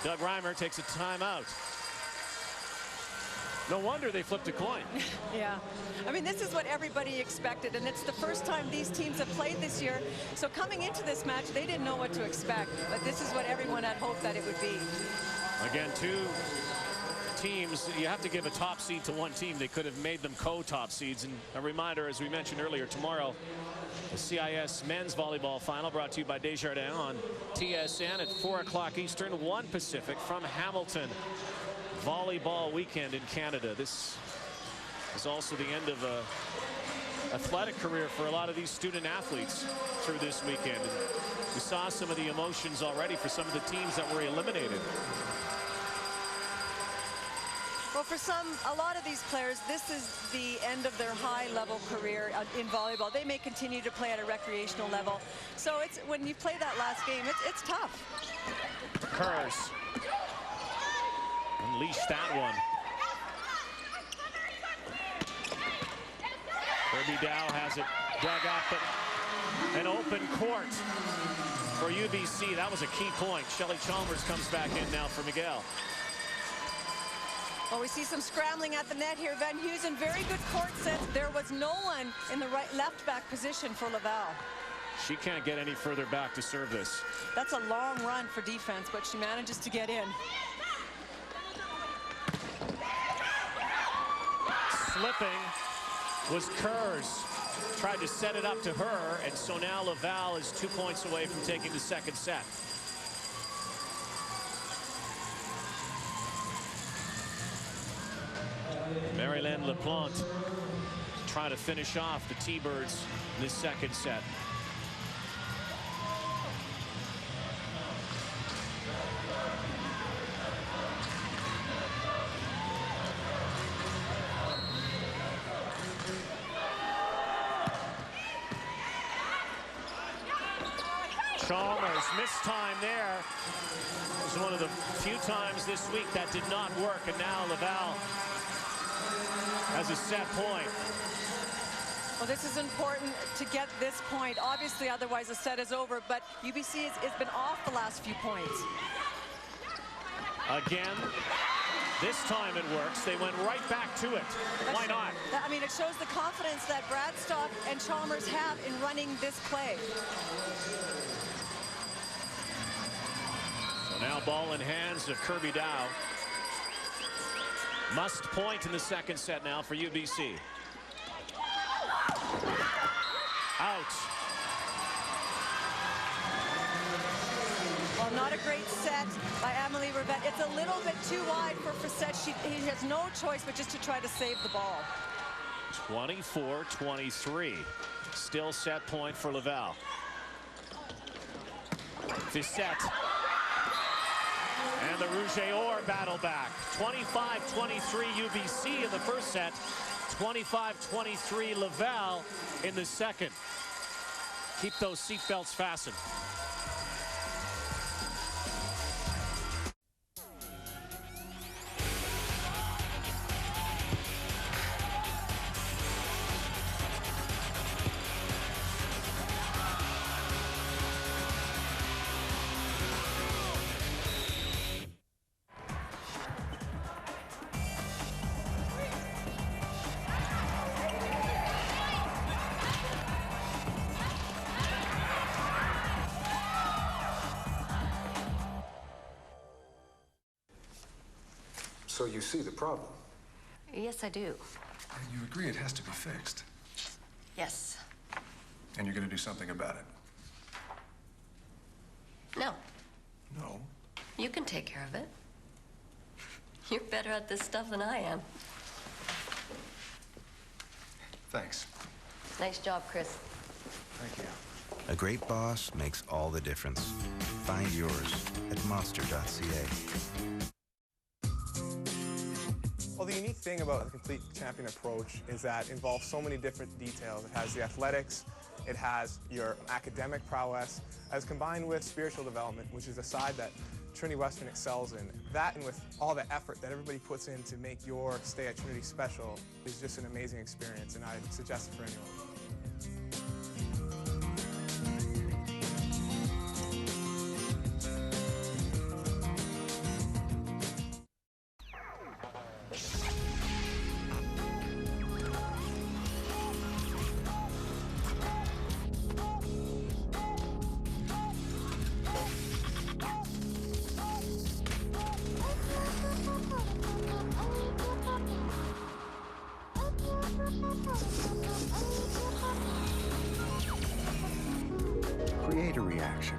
Doug Reimer takes a timeout. No wonder they flipped a coin. Yeah, I mean, this is what everybody expected, and it's the first time these teams have played this year. So coming into this match, they didn't know what to expect, but this is what everyone had hoped that it would be. Again, two teams, you have to give a top seed to one team. They could have made them co-top seeds. And a reminder, as we mentioned earlier, tomorrow, the CIS men's volleyball final brought to you by Desjardins on TSN at 4 o'clock Eastern, 1 Pacific from Hamilton. Volleyball weekend in Canada. This is also the end of a athletic career for a lot of these student athletes through this weekend. And we saw some of the emotions already for some of the teams that were eliminated. Well, for a lot of these players, this is the end of their high-level career in volleyball. They may continue to play at a recreational level. So it's when you play that last game, it's tough. Kurz unleashed that one. Kirby Dow has it dug up, but an open court for UBC. That was a key point. Shelley Chalmers comes back in now for Miguel. Well, we see some scrambling at the net here. Van Heusen, very good court sense. There was no one in the left back position for Laval. She can't get any further back to serve this. That's a long run for defense, but she manages to get in. Slipping was Kurz. Tried to set it up to her, and so now Laval is 2 points away from taking the second set. Marylène Laplante trying to finish off the T-Birds in this second set. Chalmers missed time there. It was one of the few times this week that did not work, and now Laval has a set point. Well, this is important to get this point. Obviously, otherwise the set is over, but UBC has been off the last few points. Again, this time it works. They went right back to it. Why not? I mean, it shows the confidence that Bradstock and Chalmers have in running this play. So now ball in hands of Kirby Dow. Must point in the second set now for UBC. Out. Well, not a great set by Amélie Rivest. It's a little bit too wide for Fiset. He has no choice but just to try to save the ball. 24-23. Still set point for Laval. Fiset. And the Rouge et Or battle back. 25-23 UBC in the first set. 25-23 Laval in the second. Keep those seatbelts fastened. So you see the problem? Yes, I do. And you agree it has to be fixed. Yes. And you're going to do something about it? No. No. You can take care of it. You're better at this stuff than I am. Thanks. Nice job, Chris. Thank you. A great boss makes all the difference. Find yours at monster.ca. Well, the unique thing about the Complete Champion approach is that it involves so many different details. It has the athletics, it has your academic prowess, as combined with spiritual development, which is a side that Trinity Western excels in. That, and with all the effort that everybody puts in to make your stay at Trinity special, is just an amazing experience, and I'd suggest it for anyone. Create a reaction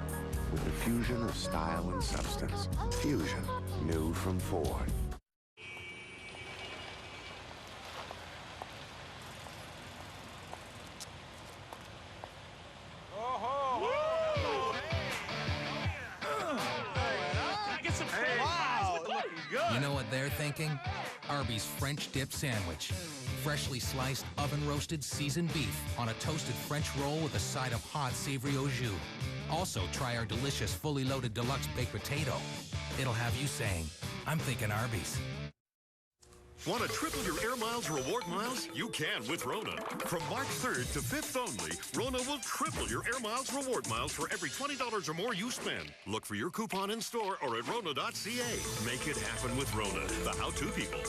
with the fusion of style and substance. Fusion, new from Ford. You know what they're thinking? Arby's French dip sandwich. Freshly sliced, oven-roasted seasoned beef on a toasted French roll with a side of hot, savory au jus. Also, try our delicious, fully loaded deluxe baked potato. It'll have you saying, I'm thinking Arby's. Want to triple your Air Miles reward miles? You can with Rona. From March 3rd to 5th only, Rona will triple your Air Miles reward miles for every $20 or more you spend. Look for your coupon in store or at Rona.ca. Make it happen with Rona, the how-to people.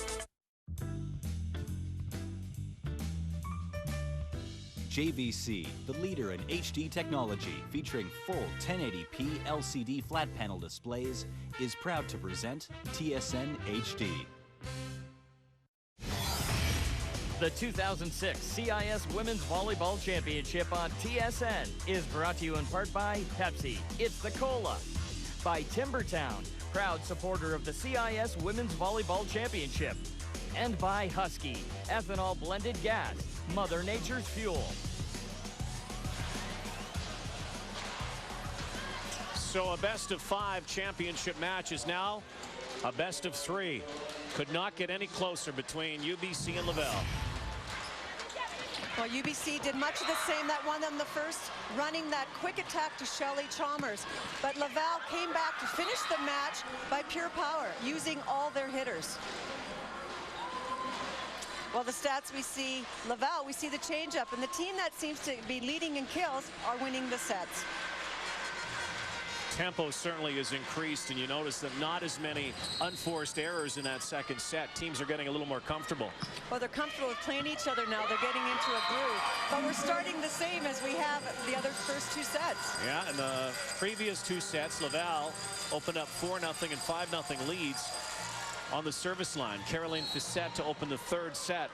JVC, the leader in HD technology, featuring full 1080p LCD flat panel displays, is proud to present TSN HD. The 2006 CIS Women's Volleyball Championship on TSN is brought to you in part by Pepsi, It's the Cola, by Timbertown, proud supporter of the CIS Women's Volleyball Championship, and by Husky, ethanol blended gas, Mother Nature's fuel. So a best of 5 championship match is now a best of 3. Could not get any closer between UBC and Laval. Well, UBC did much of the same that won them the first, running that quick attack to Shelley Chalmers. But Laval came back to finish the match by pure power, using all their hitters. Well, the stats we see, Laval, we see the changeup, and the team that seems to be leading in kills are winning the sets. Tempo certainly has increased, and you notice that not as many unforced errors in that second set. Teams are getting a little more comfortable. Well, they're comfortable with playing each other now. They're getting into a groove. But we're starting the same as we have the other first 2 sets. Yeah, in the previous 2 sets, Laval opened up 4-0 and 5-0 leads on the service line. Caroline Fiset to open the 3rd set.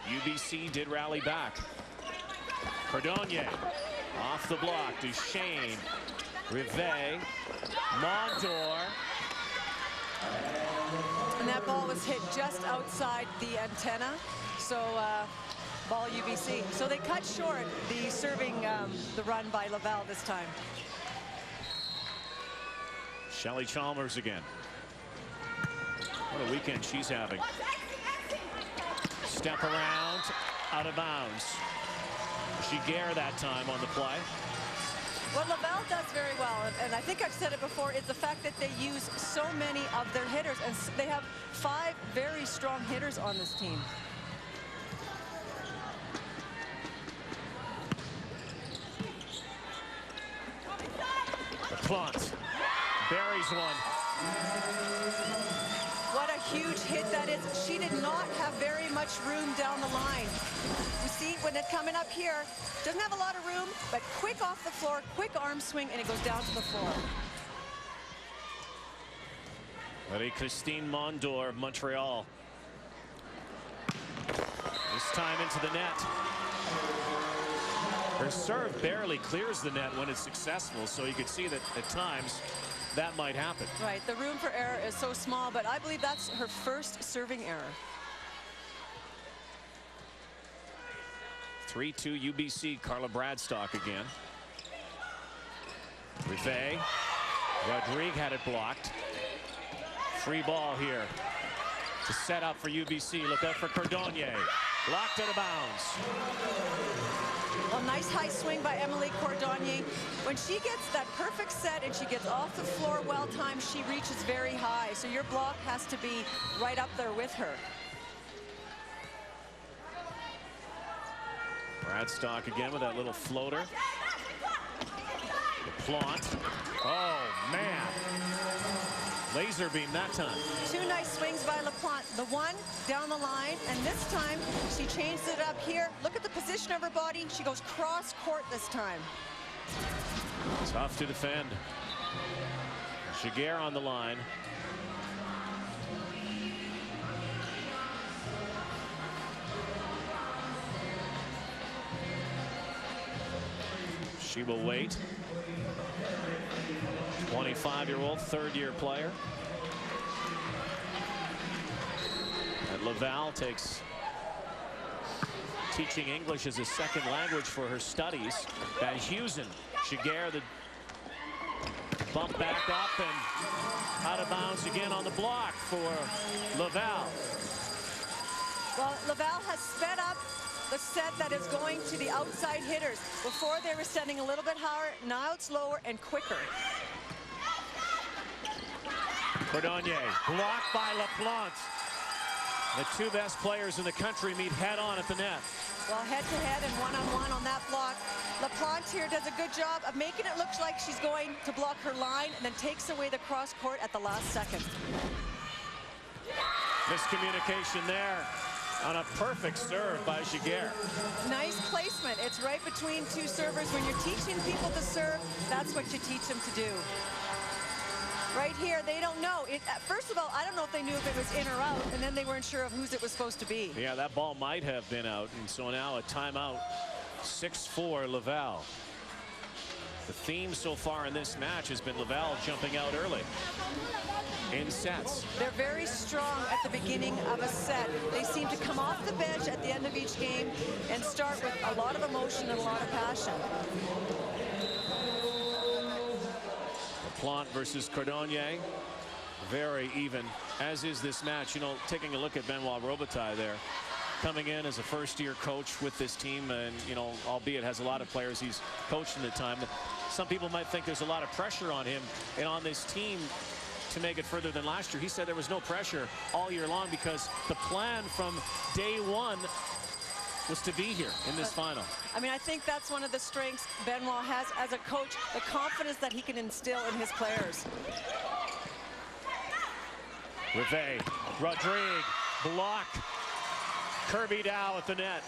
UBC did rally back. Cordonier off the block. Duchesne, Rivet, Mondor. And that ball was hit just outside the antenna. So ball UBC. So they cut short the serving, the run by Laval this time. Shelley Chalmers again. What a weekend she's having. Step around, out of bounds. Giguère that time on the play. What Laval does very well, and I think I've said it before, is the fact that they use so many of their hitters, and they have 5 very strong hitters on this team. Laplante buries one. What a huge hit that is. She did not have very much room down the line. You see, when it's coming up here, doesn't have a lot of room, but quick off the floor, quick arm swing, and it goes down to the floor. Marie-Christine Mondor of Montreal. This time into the net. Her serve barely clears the net when it's successful, so you can see that at times that might happen. Right, the room for error is so small, but I believe that's her first serving error. 3-2 UBC, Carla Bradstock again. Rivest. Rodrigue had it blocked. Free ball here to set up for UBC. Look out for Cordonnier. Blocked out of bounds. Well, nice high swing by Émilie Cordonnier. When she gets that perfect set and she gets off the floor well timed, she reaches very high. So your block has to be right up there with her. Bradstock again with that little floater. Laplante. Oh, man. Laser beam that time. Two nice swings by Laplante. The one down the line, and this time she changed it up here. Look at the position of her body. She goes cross court this time. Tough to defend. Giguère on the line. She will wait. 25-year-old, third-year player. And Laval takes teaching English as a second language for her studies. Van Heusen, Giguère, the bump back up and out of bounds again on the block for Laval. Well, Laval has sped up the set that is going to the outside hitters. Before they were setting a little bit higher, now it's lower and quicker. Cordonnier blocked by Laplante. The two best players in the country meet head-on at the net. Well, head-to-head and one-on-one on that block. Laplante here does a good job of making it look like she's going to block her line and then takes away the cross court at the last second. Miscommunication there on a perfect serve by Giguère. Nice placement. It's right between two servers. When you're teaching people to serve, that's what you teach them to do. Right here, they don't know. First of all, I don't know if they knew if it was in or out, and then they weren't sure of whose it was supposed to be. Yeah, that ball might have been out, and so now a timeout. 6-4 Laval. The theme so far in this match has been Laval jumping out early in sets. They're very strong at the beginning of a set. They seem to come off the bench at the end of each game and start with a lot of emotion and a lot of passion. Laplante versus Cordonnier. Very even, as is this match. You know, taking a look at Benoit Robitaille there, coming in as a first-year coach with this team, and, you know, albeit has a lot of players he's coached in the time. Some people might think there's a lot of pressure on him and on this team to make it further than last year. He said there was no pressure all year long because the plan from day one was to be here in this final. I mean, I think that's one of the strengths Benoit has as a coach, the confidence that he can instill in his players. Rivest, Rodrigue, block. Kirby Dow at the net.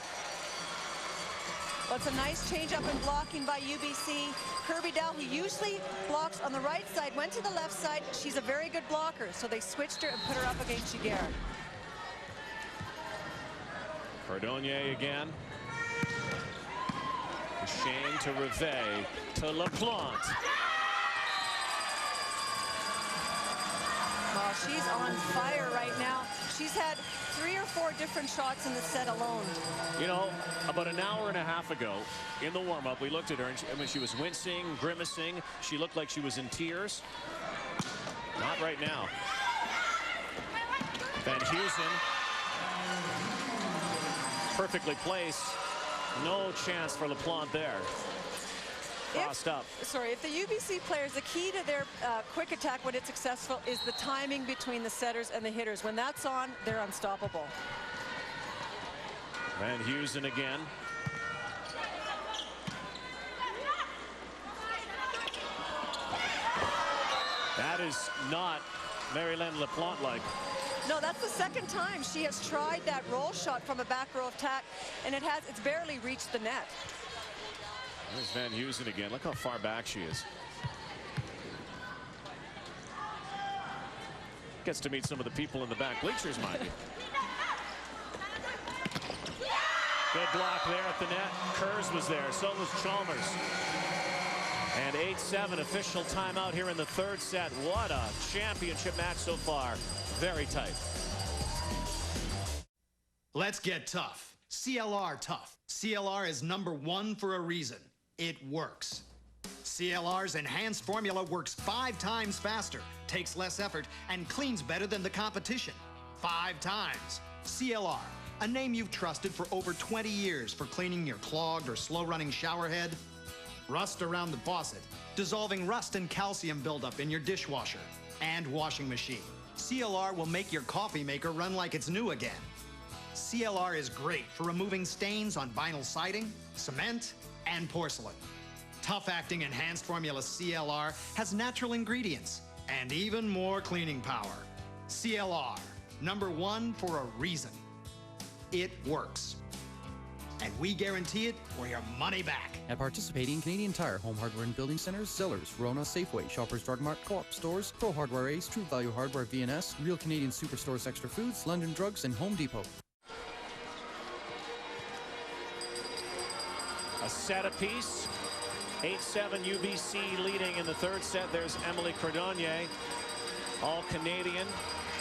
Well, it's a nice change up in blocking by UBC. Kirby Dow, who usually blocks on the right side, went to the left side. She's a very good blocker, so they switched her and put her up against Giguère. Cordonnier again. Duchesne to Rivest to Laplante. Well, she's on fire right now. She's had 3 or 4 different shots in the set alone. You know, about an hour and a half ago in the warm-up, we looked at her, and when she was wincing, grimacing, she looked like she was in tears. Not right now. Van Heusen, perfectly placed. No chance for Laplante there. Crossed up. Sorry, if the UBC players, the key to their quick attack when it's successful is the timing between the setters and the hitters. When that's on, they're unstoppable. Van Heusen again. That is not Marylène Laplante-like. No, that's the second time she has tried that roll shot from a back row attack, and it's barely reached the net. There's Van Heusen again. Look how far back she is. Gets to meet some of the people in the back bleachers, mind you. Good block there at the net. Kurz was there, so was Chalmers. And 8-7 official timeout here in the third set. What a championship match so far. Very tight. Let's get tough. CLR tough. CLR is #1 for a reason. It works. CLR's enhanced formula works 5 times faster, takes less effort, and cleans better than the competition. 5 times. CLR, a name you've trusted for over 20 years for cleaning your clogged or slow-running shower head, rust around the faucet, dissolving rust and calcium buildup in your dishwasher and washing machine. CLR will make your coffee maker run like it's new again. CLR is great for removing stains on vinyl siding, cement, and porcelain. Tough-acting enhanced formula CLR has natural ingredients and even more cleaning power. CLR, #1 for a reason. It works. And we guarantee it or your money back. At participating Canadian Tire, Home Hardware and Building Centers, Zellers, Rona, Safeway, Shoppers Drug Mart, Co-op Stores, Pro Hardware Ace, True Value Hardware, VNS, Real Canadian Superstores, Extra Foods, London Drugs, and Home Depot. A set apiece. 8-7 UBC leading in the third set. There's Amélie Cordonnier, all Canadian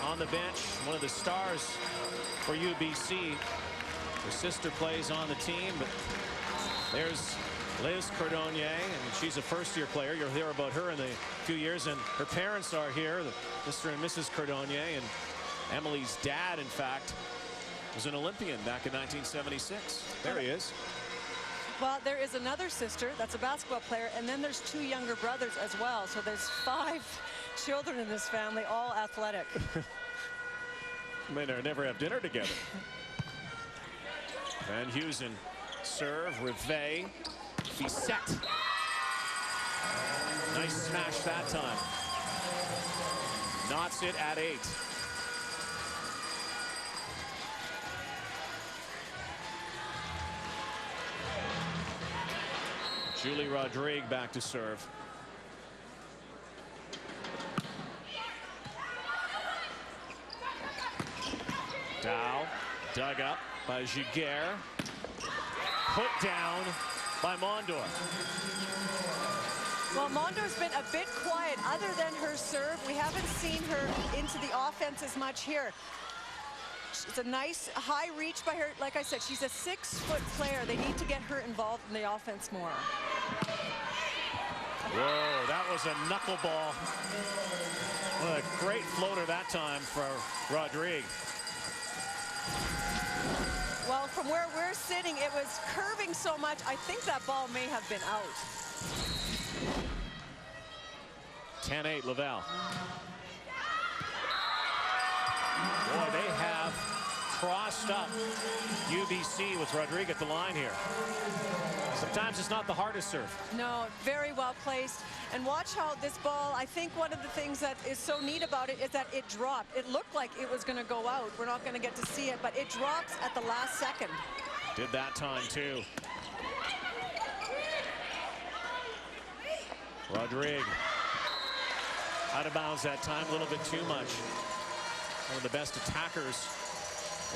on the bench, one of the stars for UBC. Her sister plays on the team, but there's Liz Cordonnier, and she's a first-year player. You'll hear about her in a few years, and her parents are here, Mr. and Mrs. Cordonnier, and Emily's dad, in fact, was an Olympian back in 1976. There he is. Well, there is another sister that's a basketball player, and then there's 2 younger brothers as well. So there's 5 children in this family, all athletic. May never have dinner together. Van Heusen serve, Rivet, Fiset. Nice smash that time. Knots it at 8. Julie Rodrigue back to serve. Dow dug up by Giguère. Put down by Mondor. Well, Mondor's been a bit quiet other than her serve. We haven't seen her into the offense as much here. It's a nice high reach by her. Like I said, she's a 6-foot player. They need to get her involved in the offense more. Whoa, that was a knuckleball. What a great floater that time for Rodrigue. Well, from where we're sitting, it was curving so much, I think that ball may have been out. 10-8 Laval. Boy, they have crossed up UBC with Rodrigue at the line here. Sometimes it's not the hardest serve. No, very well placed. And watch how this ball, I think one of the things that is so neat about it is that it dropped. It looked like it was going to go out. We're not going to get to see it, but it drops at the last second. Did that time, too. Rodrigue out of bounds that time, a little bit too much. One of the best attackers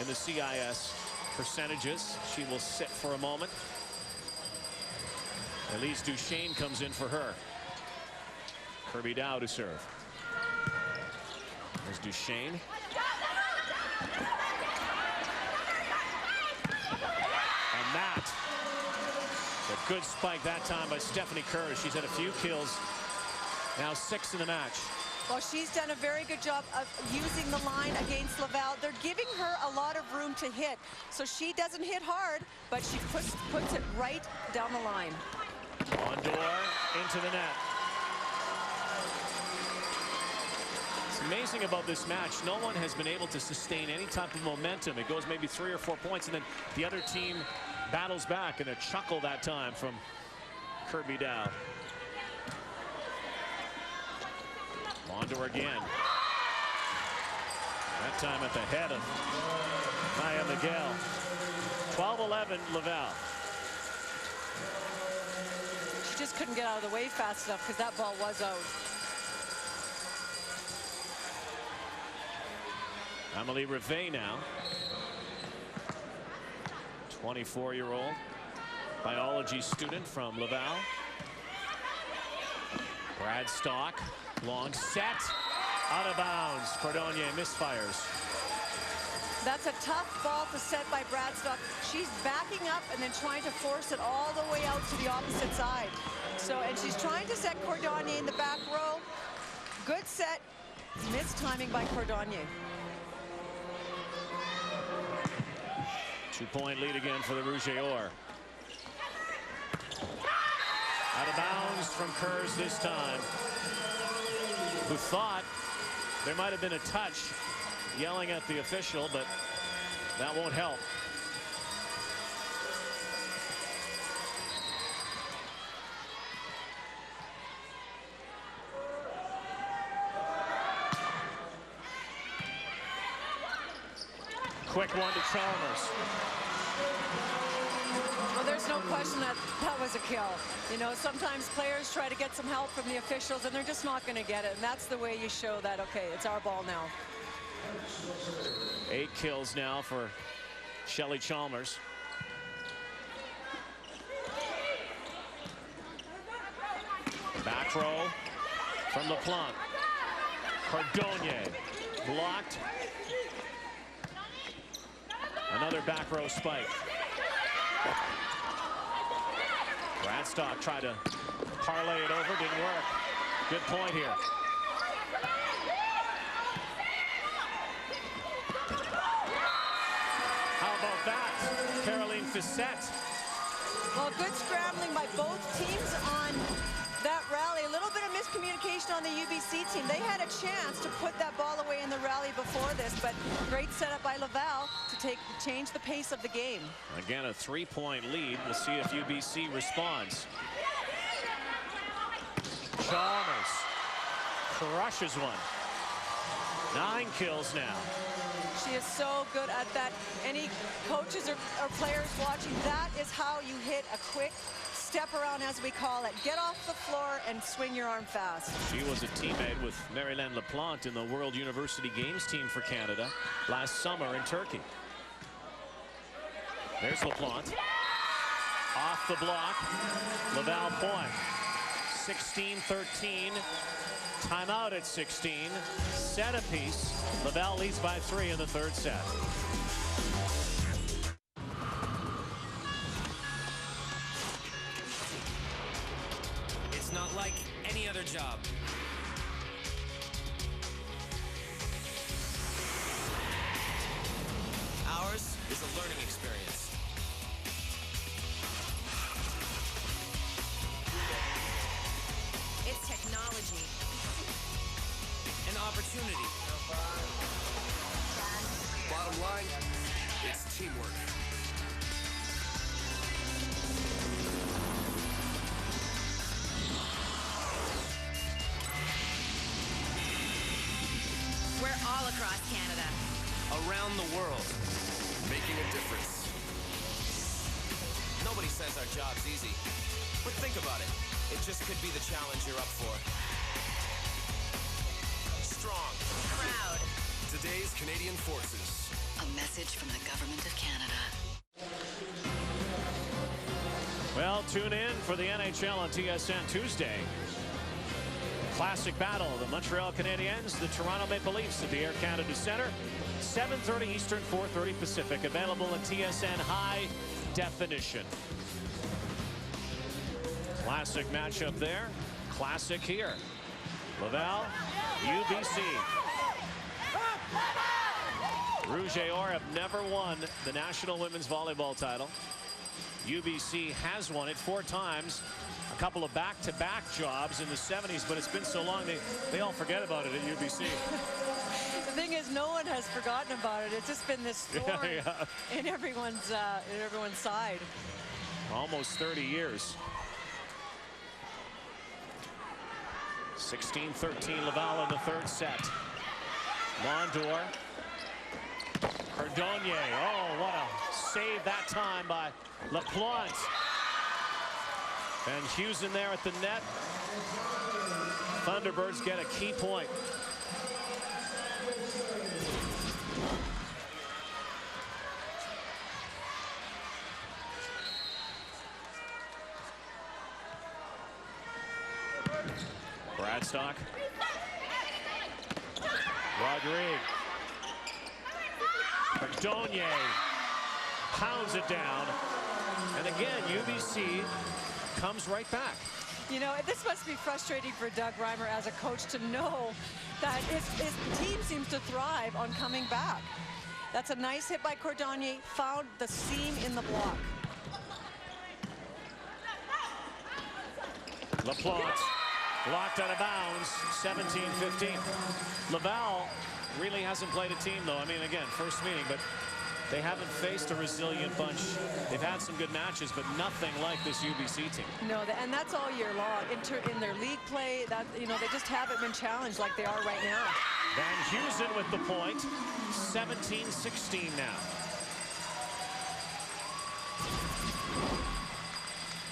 in the CIS percentages. She will sit for a moment. Élise Duschesne comes in for her. Kirby Dow to serve. There's Duschesne. And that, a good spike that time by Stephanie Kurz. She's had a few kills. Now 6 in the match. Well, she's done a very good job of using the line against Laval. They're giving her a lot of room to hit. So she doesn't hit hard, but she puts it right down the line. Mondor into the net. It's amazing about this match. No one has been able to sustain any type of momentum. It goes maybe 3 or 4 points, and then the other team battles back, and a chuckle that time from Kirby Dow. Mondor again. That time at the head of Maya Miguel. 12-11 Laval. She just couldn't get out of the way fast enough because that ball was out. Amélie Rivest now. 24-year-old biology student from Laval. Bradstock, long set, out of bounds. Cordonnier misfires. That's a tough ball to set by Bradstock. She's backing up and then trying to force it all the way out to the opposite side. So, and she's trying to set Cordonnier in the back row. Good set. Missed timing by Cordonnier. 2-point lead again for the Rouge. Out of bounds from Kurz this time, who thought there might have been a touch, yelling at the official, but that won't help. Quick one to Chalmers. Well, there's no question that that was a kill. You know, sometimes players try to get some help from the officials, and they're just not going to get it. And that's the way you show that, okay, it's our ball now. 8 kills now for Shelley Chalmers. Back row from Laplante. Cordonnier blocked. Another back row spike. Bradstock tried to parlay it over, didn't work. Good point here. How about that? Caroline Fiset. Well, good scrambling by both teams on that rally. A little bit of miscommunication on the UBC team. They had a chance to put that ball away in the rally before this, but great setup by Laval to change the pace of the game. Again, a 3-point lead. We'll see if UBC responds. Chalmers crushes one. 9 kills now. She is so good at that. Any coaches or players watching, that is how you hit a quick step around, as we call it. Get off the floor and swing your arm fast. She was a teammate with Marylène Laplante in the World University Games team for Canada last summer in Turkey. There's Laplante. Off the block. Laval point. 16-13. Timeout at 16. Set apiece. Laval leads by 3 in the third set. It's not like any other job. Ours is a learning experience. It's technology. An opportunity. Bottom line, it's teamwork. We're all across Canada. Around the world. Making a difference. Nobody says our job's easy. But think about it. It just could be the challenge you're up for. Strong. Proud. Today's Canadian Forces. A message from the Government of Canada. Well, tune in for the NHL on TSN Tuesday. Classic battle, the Montreal Canadiens, the Toronto Maple Leafs at the Air Canada Centre. 7:30 Eastern, 4:30 Pacific. Available in TSN High Definition. Classic matchup there. Classic here. Laval, UBC. Rouge have never won the National Women's Volleyball title. UBC has won it 4 times. A couple of back-to-back jobs in the 70s, but it's been so long they all forget about it at UBC. The thing is, no one has forgotten about it. It's just been this thorn in everyone's side. Almost 30 years. 16-13 Laval in the third set. Mondor. Cordonnier. Oh, what a save that time by Laplante. And Hughes in there at the net. Thunderbirds get a key point. Bradstock. Rodrigue. Cordonier pounds it down. And again, UBC comes right back. You know, this must be frustrating for Doug Reimer as a coach to know that his team seems to thrive on coming back. That's a nice hit by Cordonier, found the seam in the block. Laplante blocked out of bounds, 17-15. Laval really hasn't played a team, though. I mean, again, first meeting, but they haven't faced a resilient bunch. They've had some good matches, but nothing like this UBC team. No, and that's all year long. In their league play, that, you know, they just haven't been challenged like they are right now. Van Heusen with the point, 17-16 now.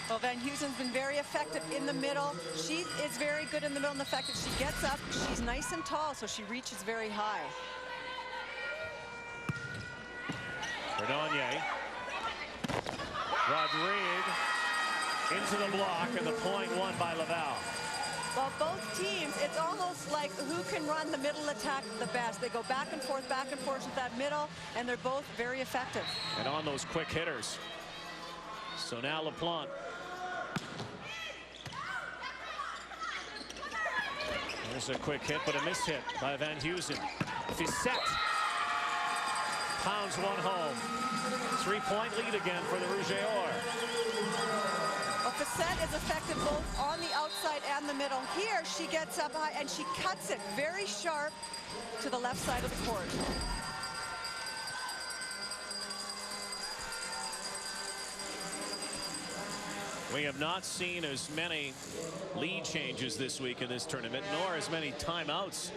Well, Van Heusen's been very effective in the middle. She is very good in the middle in the fact that she gets up, she's nice and tall, so she reaches very high. Cordonier. Rodrigue into the block, and the point won by Laval. Well, both teams, it's almost like who can run the middle attack the best. They go back and forth with that middle, and they're both very effective. And on those quick hitters. So now Laplante. There's a quick hit, but a miss hit by Van Heusen. Fiset pounds one home. 3-point lead again for the Rouge et Or. Well, Fiset is effective both on the outside and the middle. Here, she gets up high and she cuts it very sharp to the left side of the court. We have not seen as many lead changes this week in this tournament, nor as many timeouts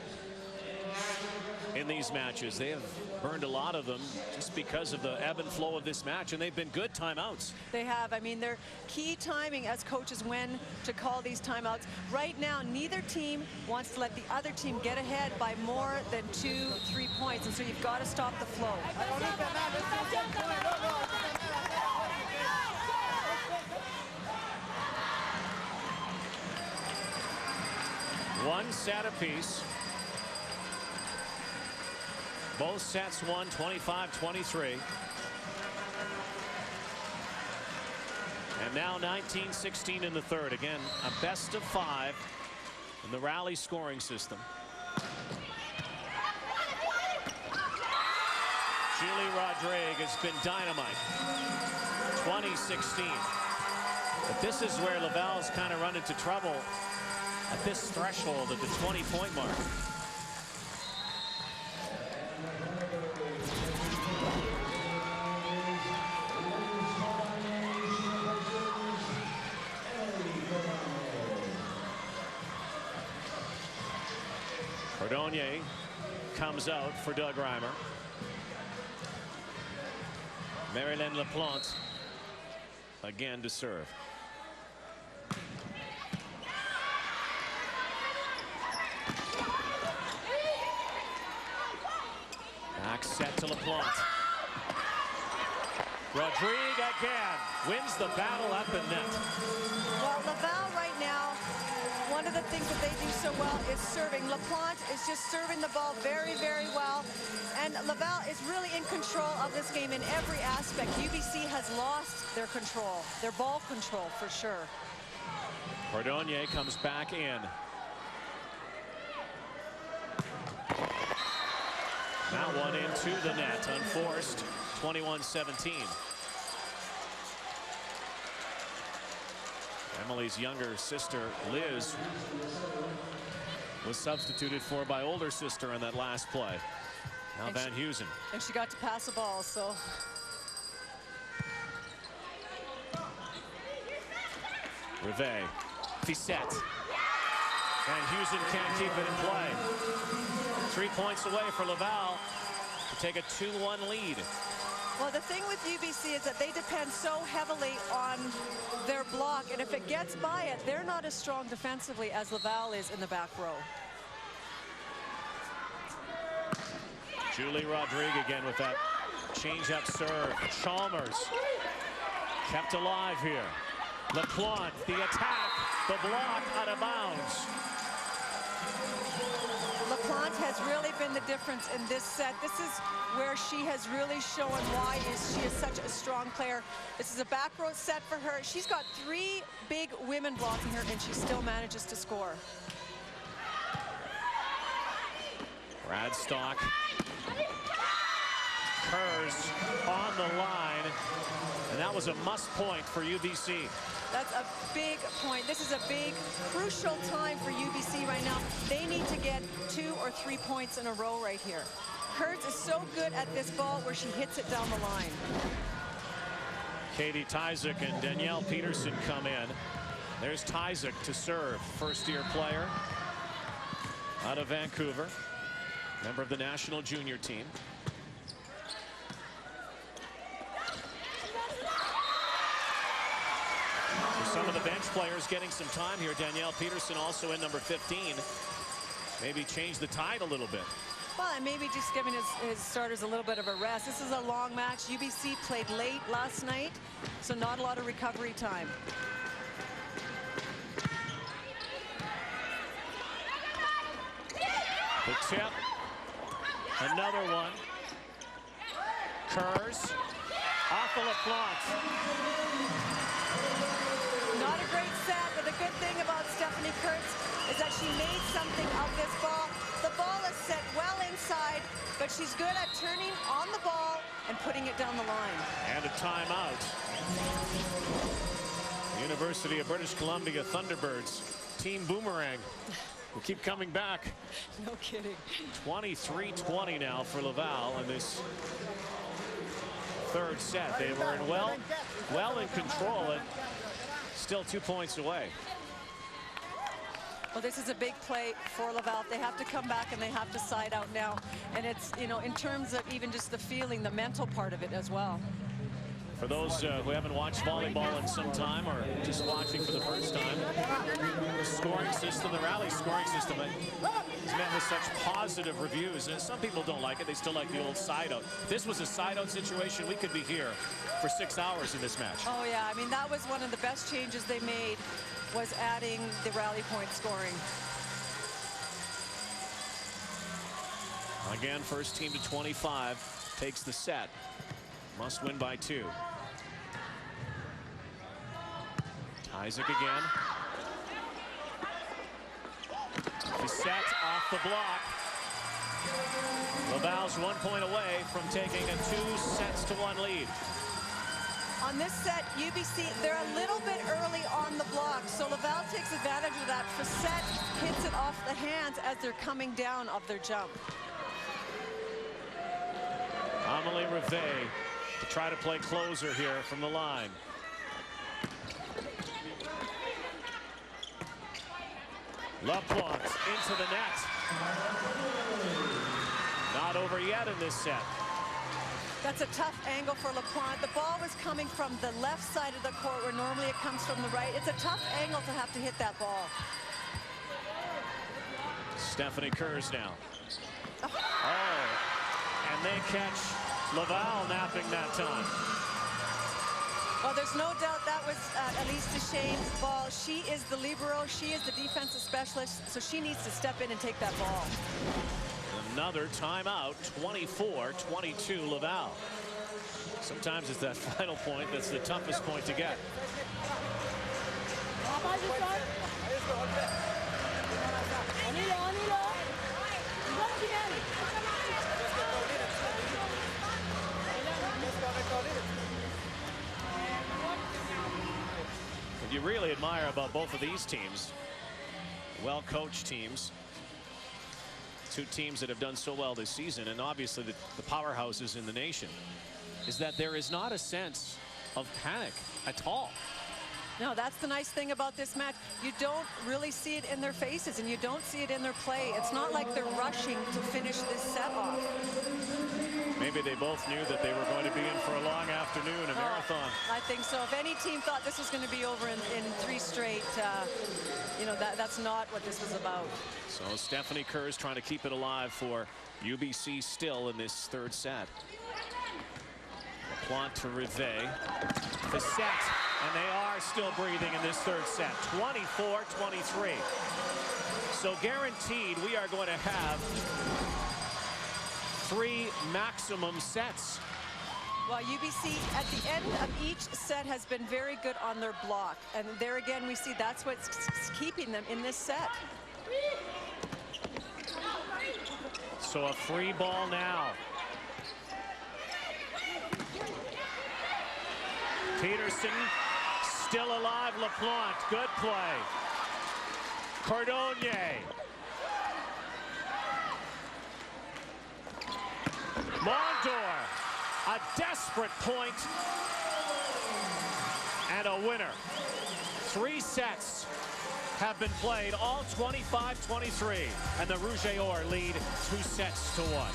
in these matches. They have burned a lot of them just because of the ebb and flow of this match, and they've been good timeouts. They have. I mean, they're key timing as coaches when to call these timeouts. Right now, neither team wants to let the other team get ahead by more than 2-3 points, and so you've got to stop the flow. One set apiece. Both sets won 25-23. And now 19-16 in the third. Again, a best of 5 in the rally scoring system. Julie Rodrigue has been dynamite. 20-16. But this is where Laval's kind of run into trouble at this threshold at the 20-point mark. Cordonier comes out for Doug Reimer. Marylène Laplante again to serve. Back set to Laplante. Rodrigue again wins the battle at the net. Well, Laval right now, one of the things that they do so well is serving. Laplante is just serving the ball very, very well. And Laval is really in control of this game in every aspect. UBC has lost their control, their ball control for sure. Cordonier comes back in. Now one into the net, unforced, 21-17. Emily's younger sister, Liz, was substituted for by older sister in that last play. Now Van Heusen. And she got to pass the ball, so. Rivet, Fiset. Van Heusen can't keep it in play. 3 points away for Laval to take a 2-1 lead. Well, the thing with UBC is that they depend so heavily on their block, and if it gets by it, they're not as strong defensively as Laval is in the back row. Julie Rodrigue again with that change-up serve. Chalmers kept alive here. Laplante, the attack, the block out of bounds. Laplante has really been the difference in this set. This is where she has really shown why she is such a strong player. This is a back row set for her. She's got 3 big women blocking her, and she still manages to score. Bradstock. Kerrs on the line, and that was a must point for UBC. That's a big point. This is a big, crucial time for UBC right now. They need to get 2 or 3 points in a row right here. Kerrs is so good at this ball where she hits it down the line. Katie Tyzik and Danielle Peterson come in. There's Tyzik to serve, first-year player out of Vancouver, member of the national junior team. Some of the bench players getting some time here. Danielle Peterson also in number 15. Maybe change the tide a little bit. Well, and maybe just giving his starters a little bit of a rest. This is a long match. UBC played late last night, so not a lot of recovery time. The tip. Another one. Kerrs. Off the Laplante. Not a great set, but the good thing about Stephanie Kerrs is that she made something of this ball. The ball is set well inside, but she's good at turning on the ball and putting it down the line. And a timeout. University of British Columbia Thunderbirds. Team Boomerang will keep coming back. No kidding. 23-20 now for Laval in this third set. They were in well in control and still 2 points away. Well, this is a big play for Laval. They have to come back and they have to side out now. And it's, you know, in terms of even just the feeling, the mental part of it as well. For those who haven't watched volleyball in some time or just watching for the first time, the scoring system, the rally scoring system, is met with such positive reviews. And some people don't like it. They still like the old side out. If this was a side out situation, we could be here for 6 hours in this match. Oh, yeah. I mean, that was one of the best changes they made, was adding the rally point scoring. Again, first team to 25 takes the set. Must win by 2. Isaac again. Fiset off the block. Laval's 1 point away from taking a 2-1 lead. On this set, UBC, they're a little bit early on the block, so Laval takes advantage of that. Fiset hits it off the hands as they're coming down of their jump. Amélie Rivest to try to play closer here from the line. Laplante into the net. Not over yet in this set. That's a tough angle for Laplante. The ball was coming from the left side of the court where normally it comes from the right. It's a tough angle to have to hit that ball. Stephanie Kerrs now. Oh, and they catch Laval napping that time. Well, there's no doubt that was Élise Duschesne's ball. She is the libero. She is the defensive specialist, so she needs to step in and take that ball. Another timeout, 24-22 Laval. Sometimes it's that final point that's the toughest point to get. What you really admire about both of these teams, well-coached teams, two teams that have done so well this season, and obviously the powerhouses in the nation, is that there is not a sense of panic at all. No, that's the nice thing about this match. You don't really see it in their faces, and you don't see it in their play. It's not like they're rushing to finish this set off. Maybe they both knew that they were going to be in for a long afternoon, a marathon. I think so. If any team thought this was going to be over in 3 straight, you know, that's not what this was about. So Stephanie Kerr's trying to keep it alive for UBC still in this 3rd set. Laplante to Rivest. Fiset, and they are still breathing in this 3rd set. 24-23. So guaranteed we are going to have 3 maximum sets. Well, UBC at the end of each set has been very good on their block. And there again, we see that's what's keeping them in this set. So a free ball now. Peterson still alive. Laplante, good play. Cordonier. Mondor, a desperate point and a winner. 3 sets have been played, all 25-23, and the Rouge et Or lead 2 sets to 1.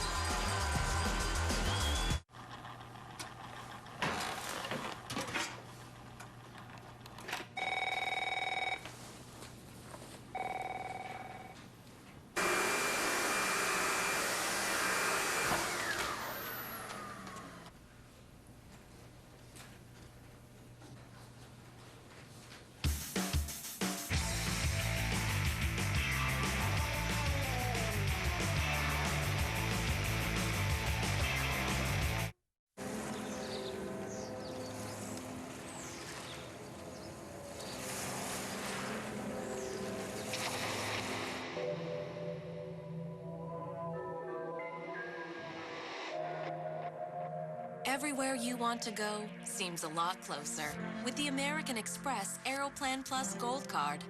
Everywhere you want to go seems a lot closer with the American Express Aeroplan Plus Gold Card.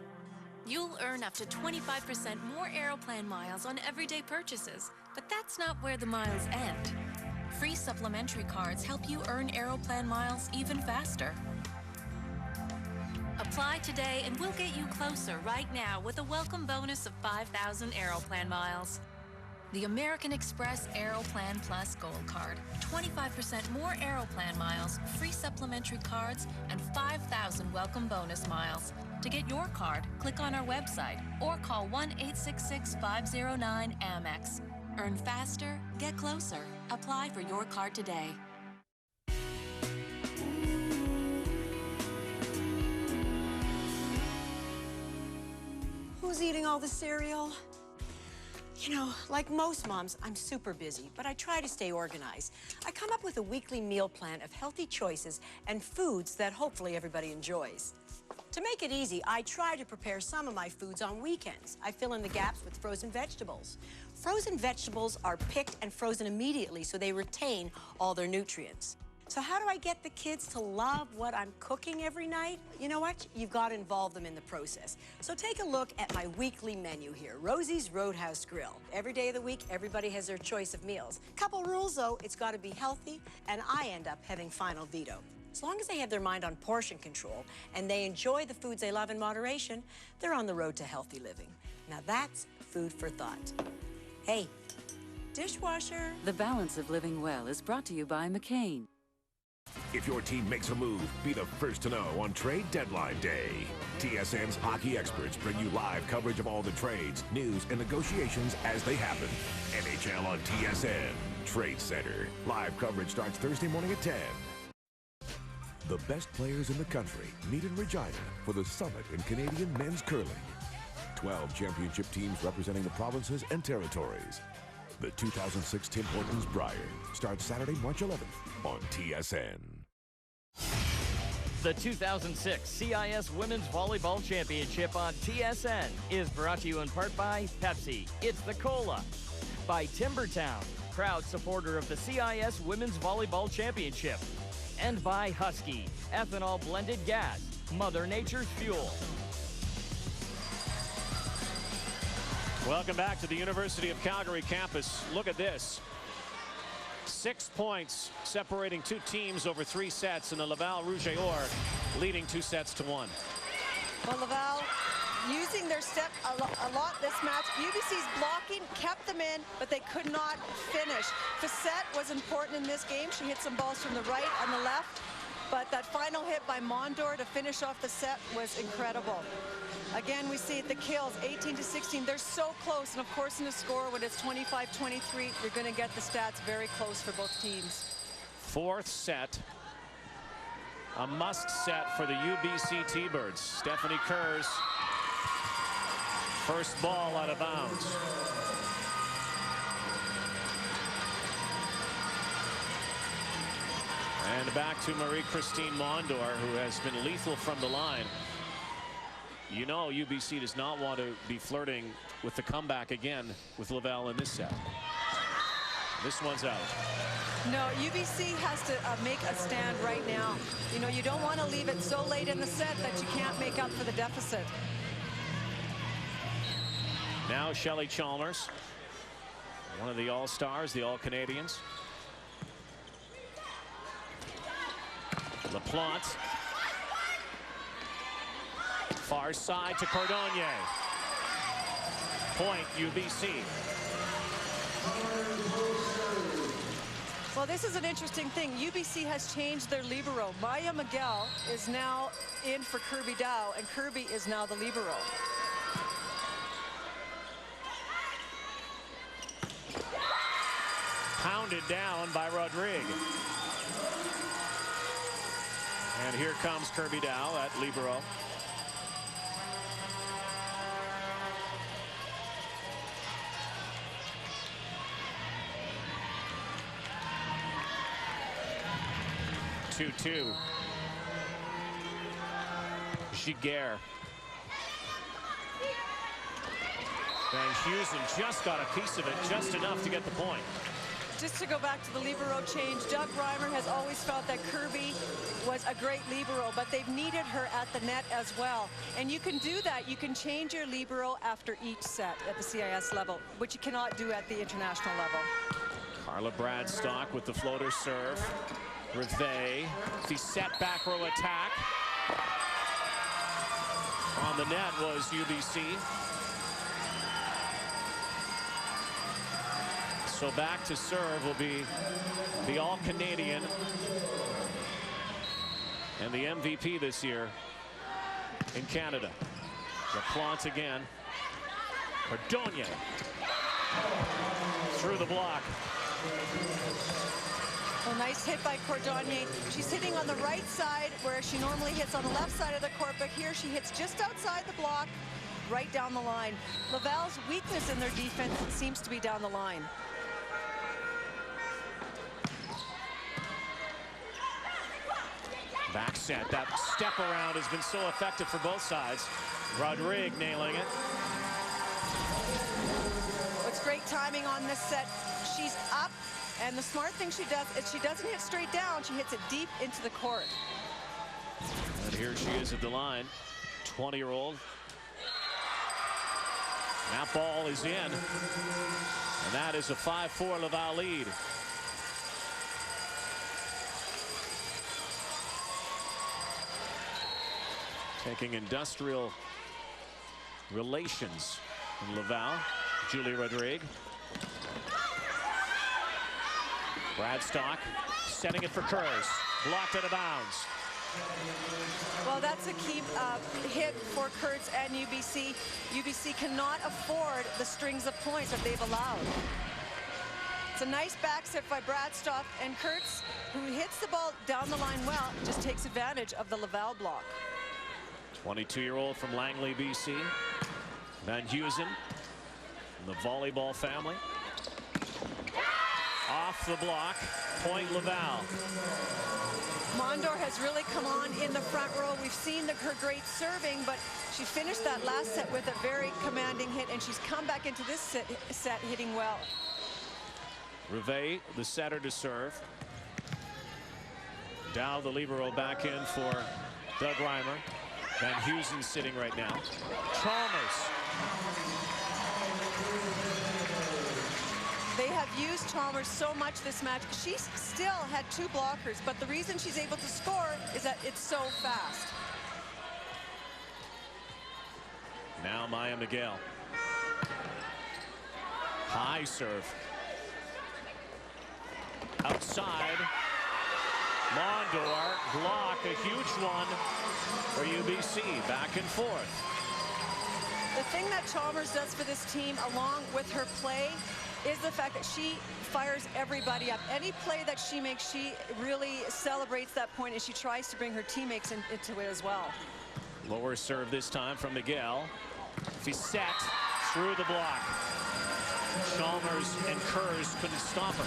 You'll earn up to 25% more Aeroplan miles on everyday purchases, but that's not where the miles end. Free supplementary cards help you earn Aeroplan miles even faster. Apply today and we'll get you closer right now with a welcome bonus of 5,000 Aeroplan miles. The American Express Aeroplan Plus Gold Card. 25% more Aeroplan miles, free supplementary cards, and 5,000 welcome bonus miles. To get your card, click on our website or call 1-866-509-AMEX. Earn faster, get closer. Apply for your card today. Who's eating all the cereal? You know, like most moms, I'm super busy, but I try to stay organized. I come up with a weekly meal plan of healthy choices and foods that hopefully everybody enjoys. To make it easy, I try to prepare some of my foods on weekends. I fill in the gaps with frozen vegetables. Frozen vegetables are picked and frozen immediately so they retain all their nutrients. So how do I get the kids to love what I'm cooking every night? You know what? You've got to involve them in the process. So take a look at my weekly menu here, Rosie's Roadhouse Grill. Every day of the week, everybody has their choice of meals. Couple rules, though, it's got to be healthy, and I end up having final veto. As long as they have their mind on portion control and they enjoy the foods they love in moderation, they're on the road to healthy living. Now that's food for thought. Hey, dishwasher. The Balance of Living Well is brought to you by McCain. If your team makes a move, be the first to know on Trade Deadline Day. TSN's hockey experts bring you live coverage of all the trades, news, and negotiations as they happen. NHL on TSN. Trade Center. Live coverage starts Thursday morning at 10. The best players in the country meet in Regina for the Summit in Canadian men's curling. 12 championship teams representing the provinces and territories. The 2006 Tim Hortons Brier starts Saturday, March 11th on TSN. The 2006 CIS Women's Volleyball Championship on TSN is brought to you in part by Pepsi, It's the Cola, by Timbertown, proud supporter of the CIS Women's Volleyball Championship, and by Husky, ethanol blended gas, Mother Nature's fuel. Welcome back to the University of Calgary campus. Look at this. 6 points separating two teams over 3 sets, and the Laval Rouge leading 2 sets to 1. Well, Laval using their step a lot this match. UBC's blocking kept them in, but they could not finish. Fiset was important in this game. She hit some balls from the right and the left, but that final hit by Mondor to finish off the set was incredible. Again, we see the kills, 18-16. They're so close, and of course in the score when it's 25-23, you're going to get the stats very close for both teams. 4th set. A must set for the UBC T-Birds. Stephanie Kerr's first ball out of bounds. And back to Marie-Christine Mondor, who has been lethal from the line. You know UBC does not want to be flirting with the comeback again with Laval in this set. This one's out. No, UBC has to make a stand right now. You know, you don't want to leave it so late in the set that you can't make up for the deficit. Now Shelley Chalmers, one of the All-Stars, the All-Canadians. Laplante. Far side to Cordonnier. Point UBC. Well, this is an interesting thing. UBC has changed their libero. Maya Miguel is now in for Kirby Dow, and Kirby is now the libero. Pounded down by Rodrigue. And here comes Kirby Dow at libero. Two. Giguère. Van Heusen just got a piece of it, just enough to get the point. Just to go back to the libero change, Doug Reimer has always felt that Kirby was a great libero, but they've needed her at the net as well. And you can do that. You can change your libero after each set at the CIS level, which you cannot do at the international level. Carla Bradstock with the floater serve. Rivest, the set back row attack. On the net was UBC. So back to serve will be the All-Canadian and the MVP this year in Canada. Laplante again. Cordonnier through the block. Well, nice hit by Cordonnier. She's hitting on the right side where she normally hits on the left side of the court, but here she hits just outside the block, right down the line. Laval's weakness in their defense seems to be down the line. Back set. That step around has been so effective for both sides. Rodrigue nailing it. What's great timing on this set, she's up, and the smart thing she does is she doesn't hit straight down, she hits it deep into the court. And here she is at the line, 20-year-old. That ball is in, and that is a 5-4 Laval lead. Taking industrial relations in Laval, Julie Rodrigue. Bradstock setting it for Kurz, blocked out of bounds. Well, that's a key hit for Kurtz and UBC. UBC cannot afford the strings of points that they've allowed. It's a nice back set by Bradstock, and Kurtz, who hits the ball down the line well, just takes advantage of the Laval block. 22-year-old from Langley, BC. Van Heusen, the volleyball family. Off the block, point Laval. Mondor has really come on in the front row. We've seen her great serving, but she finished that last set with a very commanding hit, and she's come back into this set hitting well. Rivest, the setter to serve. Dow, the libero, back in for Doug Reimer. Van Heusen sitting right now. Chalmers. They have used Chalmers so much this match. She's still had 2 blockers, but the reason she's able to score is that it's so fast. Now Maya Miguel. High serve. Outside. Mondor, block, a huge one for UBC, back and forth. The thing that Chalmers does for this team, along with her play, is the fact that she fires everybody up. Any play that she makes, she really celebrates that point, and she tries to bring her teammates into it as well. Lower serve this time from Miguel. Fiset through the block. Chalmers and Kurz couldn't stop her.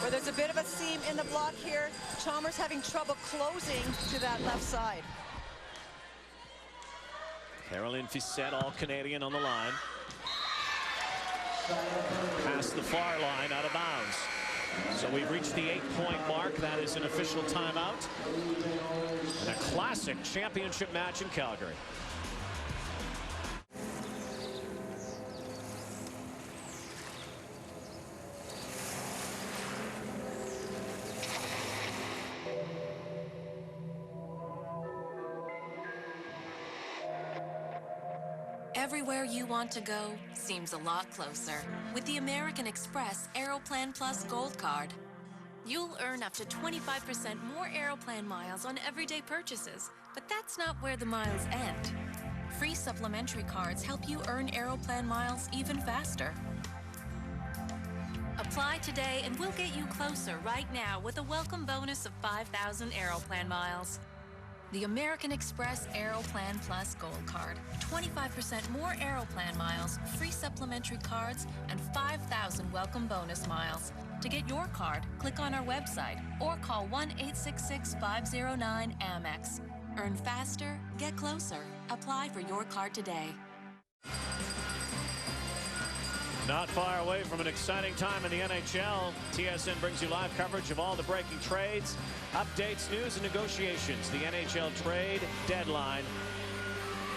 Where there's a bit of a seam in the block here, Chalmers having trouble closing to that left side. Caroline Fiset, all Canadian on the line. Past the far line, out of bounds. So we've reached the 8-point mark. That is an official timeout. And a classic championship match in Calgary. Everywhere you want to go seems a lot closer with the American Express Aeroplan Plus Gold Card. You'll earn up to 25% more Aeroplan miles on everyday purchases, but that's not where the miles end. Free supplementary cards help you earn Aeroplan miles even faster. Apply today and we'll get you closer right now with a welcome bonus of 5,000 Aeroplan miles. The American Express Aeroplan Plus Gold Card. 25% more Aeroplan miles, free supplementary cards, and 5,000 welcome bonus miles. To get your card, click on our website or call 1-866-509-AMEX. Earn faster, get closer. Apply for your card today. Not far away from an exciting time in the NHL. TSN brings you live coverage of all the breaking trades, updates, news, and negotiations. The NHL trade deadline.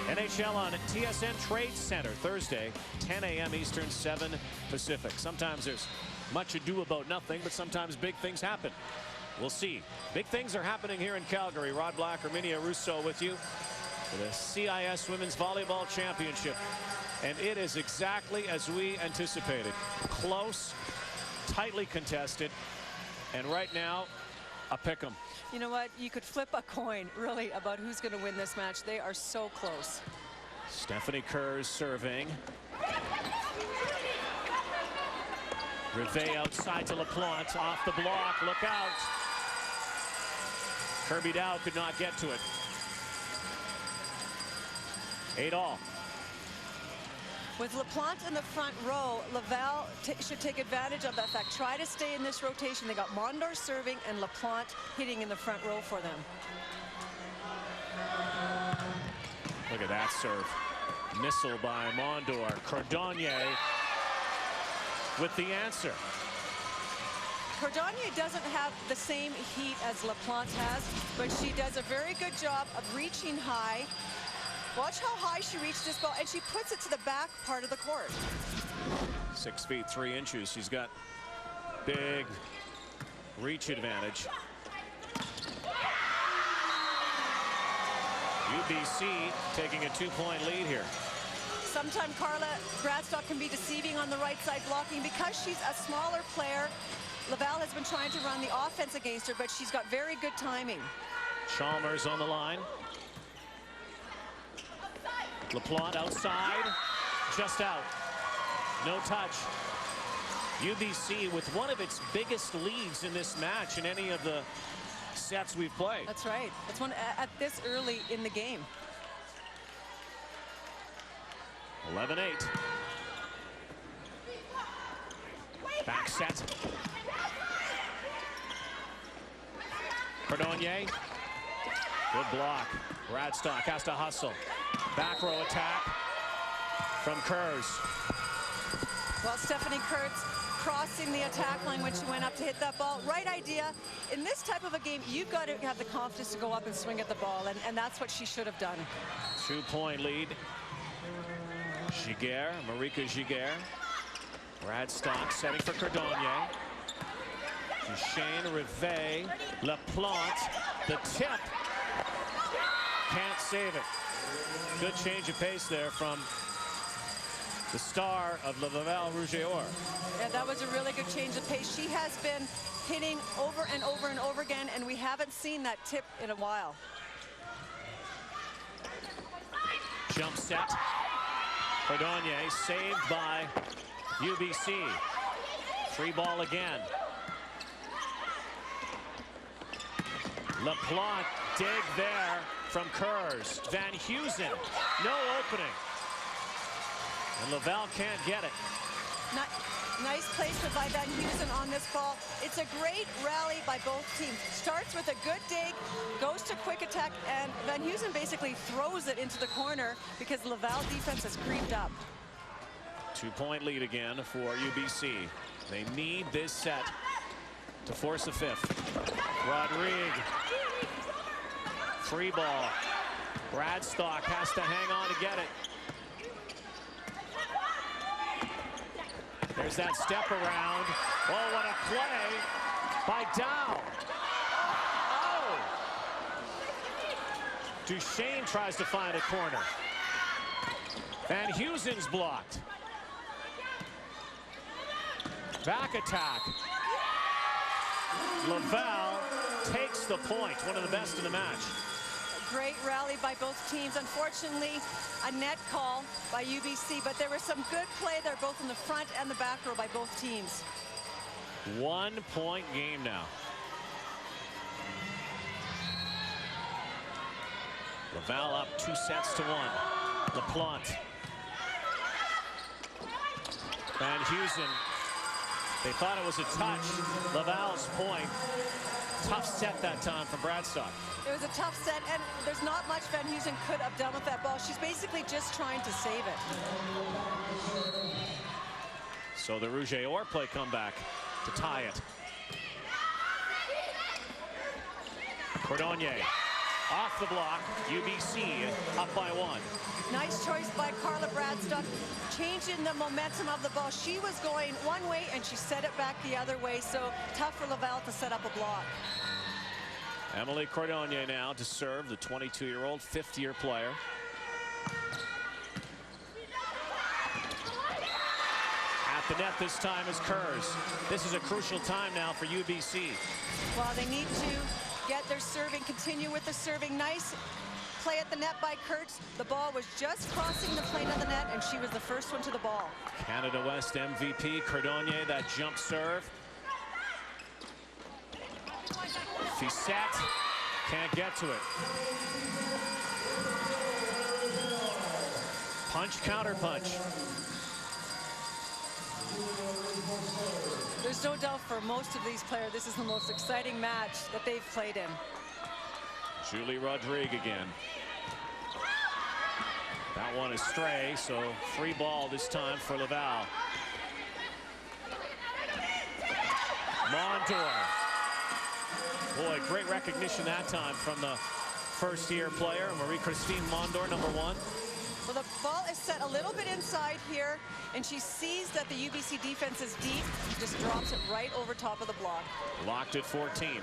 NHL on TSN Trade Center Thursday, 10 a.m. Eastern, 7 Pacific. Sometimes there's much ado about nothing, but sometimes big things happen. We'll see. Big things are happening here in Calgary. Rod Black, Herminia Russo with you for the CIS Women's Volleyball Championship. And it is exactly as we anticipated. Close, tightly contested, and right now, a pick'em. You know what? You could flip a coin, really, about who's going to win this match. They are so close. Stephanie Kurz serving. Rivet outside to Laplante, off the block, look out. Kirby Dow could not get to it. 8-all. With Laplante in the front row, Laval should take advantage of that fact. Try to stay in this rotation. They got Mondor serving and Laplante hitting in the front row for them. Look at that serve. Missile by Mondor. Cordonnier with the answer. Cordonnier doesn't have the same heat as Laplante has, but she does a very good job of reaching high. Watch how high she reached this ball, and she puts it to the back part of the court. 6 feet 3 inches. She's got big reach advantage. UBC taking a 2-point lead here. Sometimes Carla Bradstock can be deceiving on the right side blocking because she's a smaller player. Laval has been trying to run the offense against her, but she's got very good timing. Chalmers on the line. Laplante outside, just out. No touch. UBC with one of its biggest leads in this match in any of the sets we've played. That's right. It's one at this early in the game. 11-8. Back set. Cordonnier. Good block. Bradstock has to hustle. Back row attack from Kurz. Well, Stephanie Kurz crossing the attack line when she went up to hit that ball. Right idea. In this type of a game, you've got to have the confidence to go up and swing at the ball, and that's what she should have done. 2-point lead. Giguère, Marika Giguère. Bradstock setting for Cordonnier. Duchesne, Rivest, Laplante, the tip. Can't save it. Good change of pace there from the star of the Laval Rouge et Or. Yeah, that was a really good change of pace. She has been hitting over and over and over again, and we haven't seen that tip in a while. Jump set. Cordonnier saved by UBC. Free ball again. Laplante dig there from Kurz. Van Heusen, no opening. And Laval can't get it. Nice placement by Van Heusen on this ball. It's a great rally by both teams. Starts with a good dig, goes to quick attack, and Van Heusen basically throws it into the corner because Laval defense has creeped up. 2-point lead again for UBC. They need this set to force a fifth. Rodrigue. Free ball. Bradstock has to hang on to get it. There's that step around. Oh, what a play by Dow. Oh! Duchesne tries to find a corner. Van Heusen's blocked. Back attack. Laval takes the point. One of the best in the match. Great rally by both teams. Unfortunately, a net call by UBC, but there was some good play there, both in the front and the back row by both teams. 1-point game now. Laval up 2-1. Laplante. Van Heusen. They thought it was a touch. Laval's point. Tough set that time from Bradstock. It was a tough set, and there's not much Van Heusen could have done with that ball. She's basically just trying to save it. So the Rouge et Or play comeback to tie it. Cordonnier off the block. UBC up by 1. Nice choice by Carla Bradstock, changing the momentum of the ball. She was going one way, and she set it back the other way, so tough for Laval to set up a block. Amélie Cordonnier now to serve, the 22-year-old, fifth-year player. At the net this time is Kurz. This is a crucial time now for UBC. Well, they need to get their serving, continue with the serving. Nice play at the net by Kurtz. The ball was just crossing the plane of the net, and she was the first one to the ball. Canada West MVP, Cordonnier, that jump serve. Fiset can't get to it. Punch, counter punch. There's no doubt for most of these players, this is the most exciting match that they've played in. Julie Rodrigue again. That one is stray, so free ball this time for Laval. Mondor. Boy, great recognition that time from the first-year player, Marie-Christine Mondor, number 1. Well, the ball is set a little bit inside here, and she sees that the UBC defense is deep, just drops it right over top of the block. Locked at 14.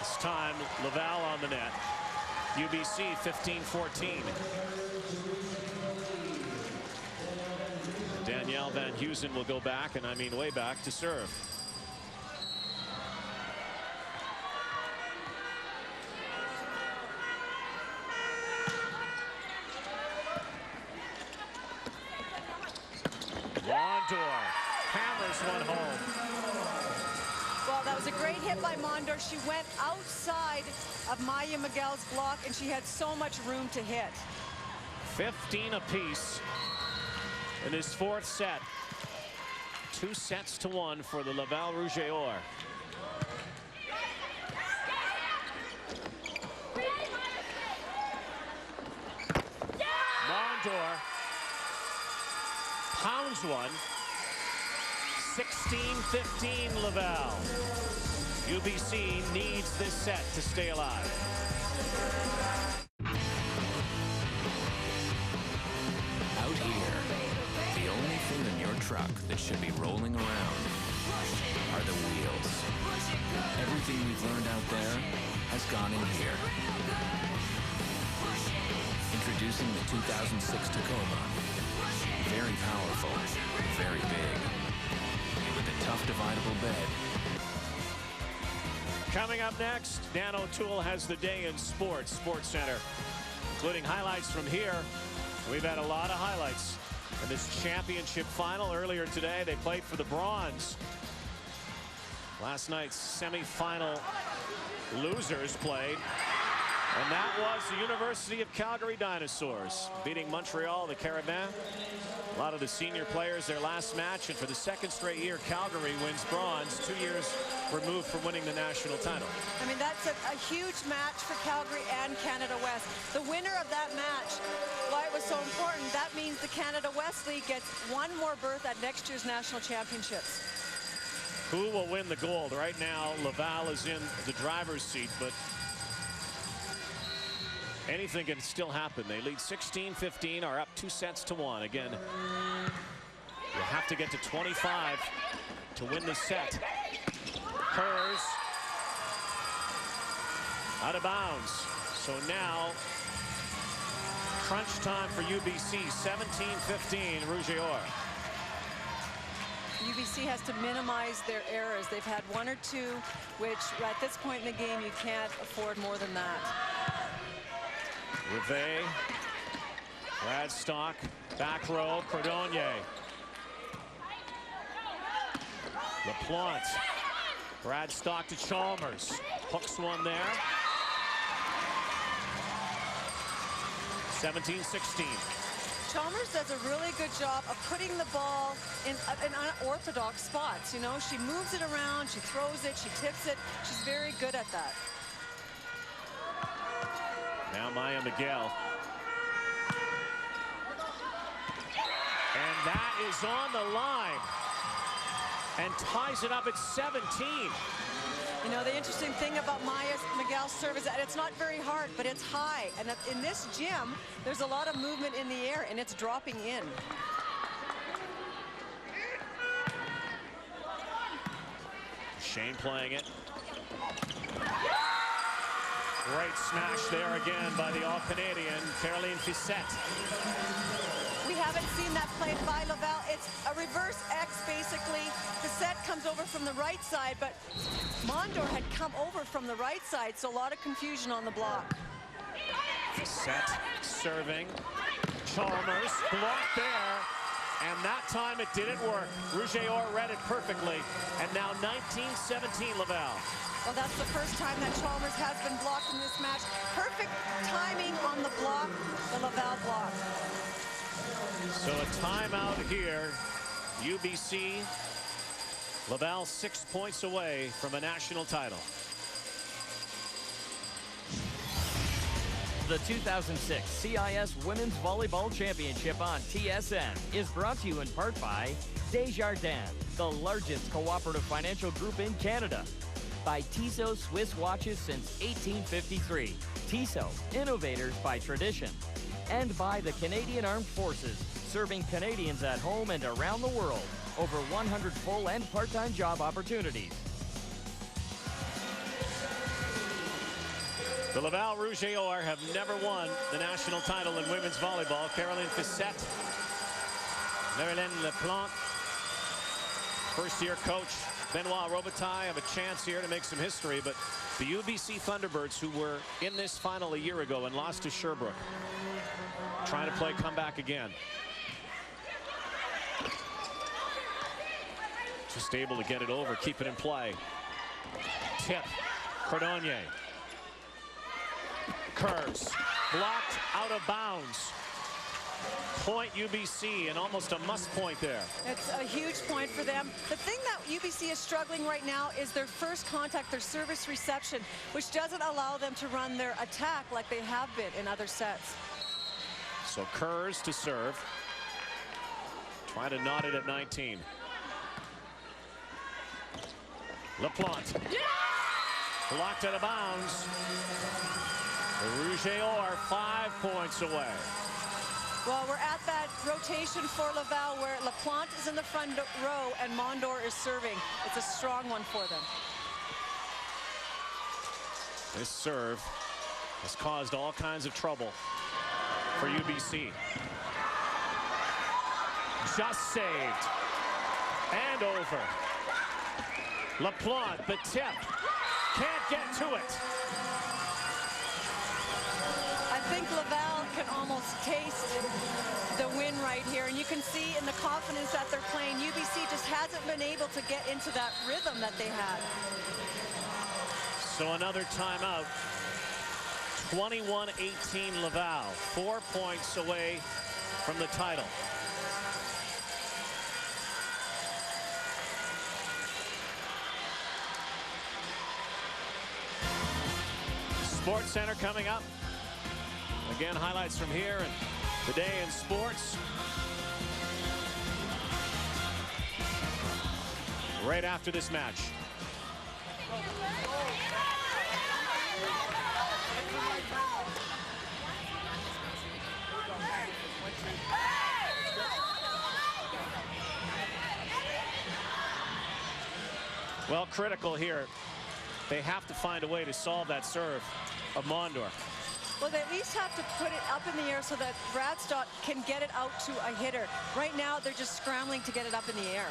This time, Laval on the net. UBC 15-14. Danielle Van Heusen will go back, and I mean way back, to serve. Mondor hammers one home. Well, that was a great hit by Mondor. She went outside of Maya Miguel's block, and she had so much room to hit. 15 apiece in this fourth set. 2-1 for the Laval Rouge et Or. Mondor pounds one. 16-15 Laval. UBC needs this set to stay alive. Out here, the only thing in your truck that should be rolling around are the wheels. Everything we've learned out there has gone in here. Introducing the 2006 Tacoma. Very powerful, very big, with a tough dividable bed. Coming up next, Dan O'Toole has the day in sports, Sports Center, including highlights from here. We've had a lot of highlights in this championship final. Earlier today, they played for the bronze. Last night's semifinal losers played, and that was the University of Calgary Dinosaurs beating Montreal, the Carabins. A lot of the senior players their last match, and for the second straight year, Calgary wins bronze, 2 years removed from winning the national title. I mean, that's a huge match for Calgary and Canada West. The winner of that match, why it was so important, that means the Canada West League gets one more berth at next year's national championships. Who will win the gold? Right now, Laval is in the driver's seat, but anything can still happen. They lead 16-15, are up 2-1. Again, you have to get to 25 to win the set. Hers out of bounds. So now, crunch time for UBC, 17-15, Rouge or. UBC has to minimize their errors. They've had one or two, which at this point in the game, you can't afford more than that. Rivet, Bradstock, back row, Cordonnier. Laplante, Bradstock to Chalmers, hooks one there. 17-16. Chalmers does a really good job of putting the ball in unorthodox spots. You know, she moves it around, she throws it, she tips it. She's very good at that. Now Maya Miguel. And that is on the line. And ties it up at 17. You know, the interesting thing about Maya Miguel's serve is that it's not very hard, but it's high. And in this gym, there's a lot of movement in the air, and it's dropping in. Shane playing it. Great smash there again by the All-Canadian, Caroline Fiset. We haven't seen that played by Laval. It's a reverse X, basically. Fiset comes over from the right side, but Mondor had come over from the right side, so a lot of confusion on the block. Fiset serving. Chalmers blocked there, and that time it didn't work. Rouge or read it perfectly, and now 19-17 Laval. Well, that's the first time that Chalmers has been blocked in this match. Perfect timing on the block, the Laval block. So a timeout here. UBC, Laval 6 points away from a national title. The 2006 CIS Women's Volleyball Championship on TSN is brought to you in part by Desjardins, the largest cooperative financial group in Canada. By Tissot Swiss watches since 1853. Tissot, innovators by tradition. And by the Canadian Armed Forces, serving Canadians at home and around the world. Over 100 full and part-time job opportunities. The Laval Rouge or have never won the national title in women's volleyball. Caroline Fiset, Marylène Laplante, first-year coach Benoit Robitaille have a chance here to make some history, but the UBC Thunderbirds, who were in this final a year ago and lost to Sherbrooke, trying to play comeback again. Just able to get it over, keep it in play. Tip, Cordonnier. Curves, blocked out of bounds. Point UBC, and almost a must point there. It's a huge point for them. The thing that UBC is struggling right now is their first contact, their service reception, which doesn't allow them to run their attack like they have been in other sets. So Kurz to serve. Trying to knot it at 19. Laplante. Blocked out of bounds. The Rouge 5 points away. Well, we're at that rotation for Laval where Laplante is in the front row and Mondor is serving. It's a strong one for them. This serve has caused all kinds of trouble for UBC. Just saved. And over. Laplante, the tip. Can't get to it. I think Laval can almost taste the win right here. And you can see in the confidence that they're playing, UBC just hasn't been able to get into that rhythm that they had. So another timeout. 21-18 Laval. 4 points away from the title. Sports Center coming up. Again, highlights from here and the day in sports. Right after this match. Well, critical here. They have to find a way to solve that serve of Mondor. Well, they at least have to put it up in the air so that Bradstock can get it out to a hitter. Right now, they're just scrambling to get it up in the air.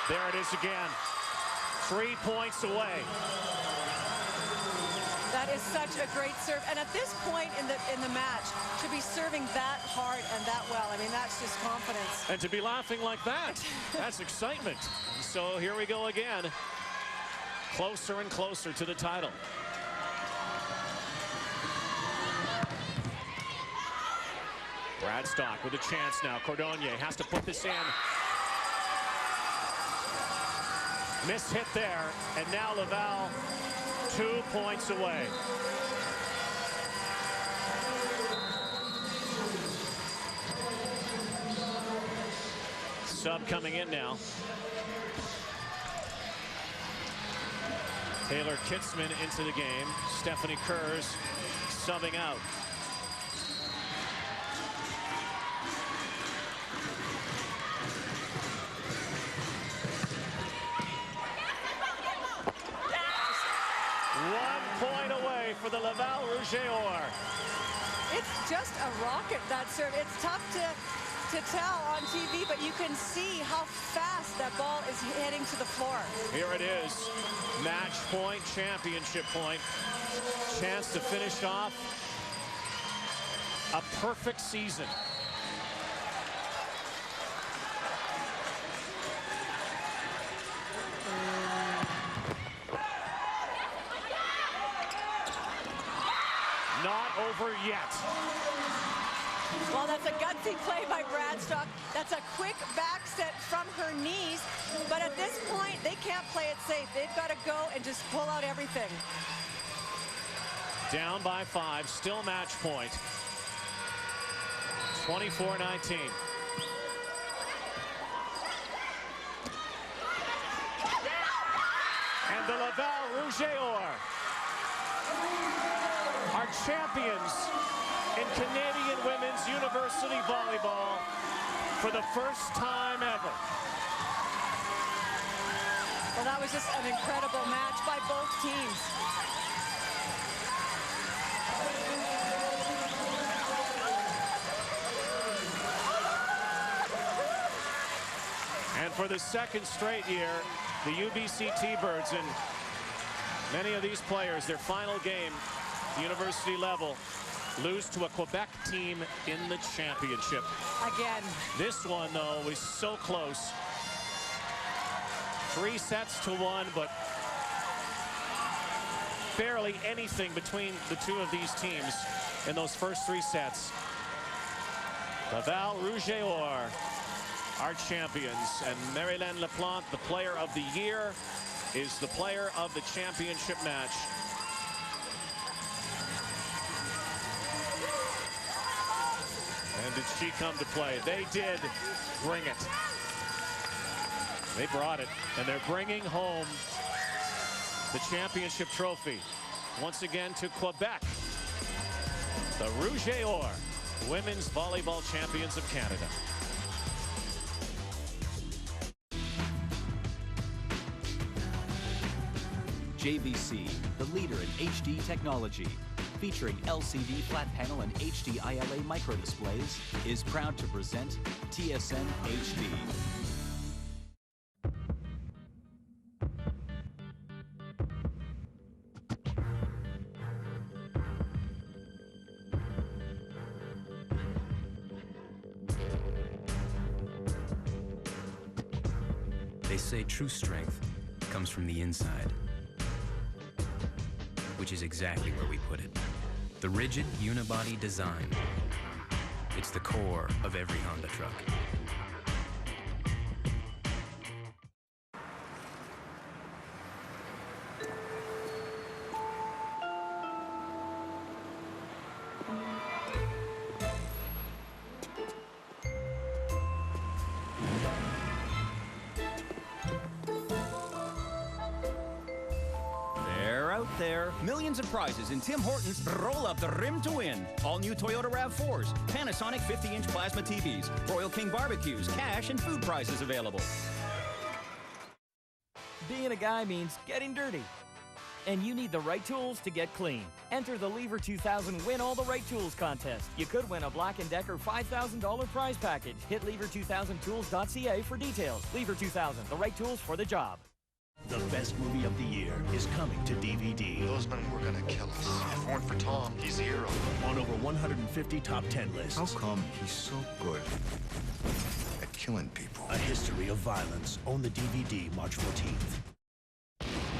There it is again. 3 points away. That is such a great serve. And at this point in the match, to be serving that hard and that well, I mean, that's just confidence. And to be laughing like that, that's excitement. So here we go again. Closer and closer to the title. Bradstock with a chance now. Cordonnier has to put this in. Miss hit there, and now Laval 2 points away. Sub coming in now. Taylor Kitzman into the game. Stephanie Kurz subbing out. For the Laval Rouge. It's just a rocket, that serve. It's tough to tell on TV, but you can see how fast that ball is heading to the floor. Here it is. Match point, championship point. Chance to finish off a perfect season. Not over yet. Well, that's a gutsy play by Bradstock. That's a quick back set from her knees. But at this point, they can't play it safe. They've got to go and just pull out everything. Down by 5, still match point. 24-19. And the Laval Rouge are champions in Canadian women's university volleyball for the first time ever. Well, that was just an incredible match by both teams. And for the second straight year, the UBC T-Birds and many of these players, their final game, university level, lose to a Quebec team in the championship. Again. This one, though, was so close. 3 sets to 1, but barely anything between the two of these teams in those first 3 sets. Laval Rouge are champions, and Marylène Laplante, the player of the year, is the player of the championship match. did she come to play. They did bring it. They brought it, and they're bringing home the championship trophy once again to Quebec. The Rouge et Or, women's volleyball champions of Canada. JVC, the leader in HD technology, featuring LCD flat panel and HD ILA microdisplays, is proud to present TSN HD. They say true strength comes from the inside, which is exactly where we put it. The rigid unibody design. It's the core of every Honda truck. There, millions of prizes in Tim Hortons Roll Up the Rim to Win. All new Toyota RAV4s, Panasonic 50-inch plasma TVs, Royal King barbecues, cash and food prizes available. Being a guy means getting dirty. And you need the right tools to get clean. Enter the Lever 2000 Win All the Right Tools contest. You could win a Black & Decker $5,000 prize package. Hit lever2000tools.ca for details. Lever 2000, the right tools for the job. The best movie of the year is coming to DVD. Those men were gonna kill us. If it weren't for Tom, he's the hero. On over 150 top 10 lists. How come he's so good at killing people? A History of Violence. Own the DVD March 14th.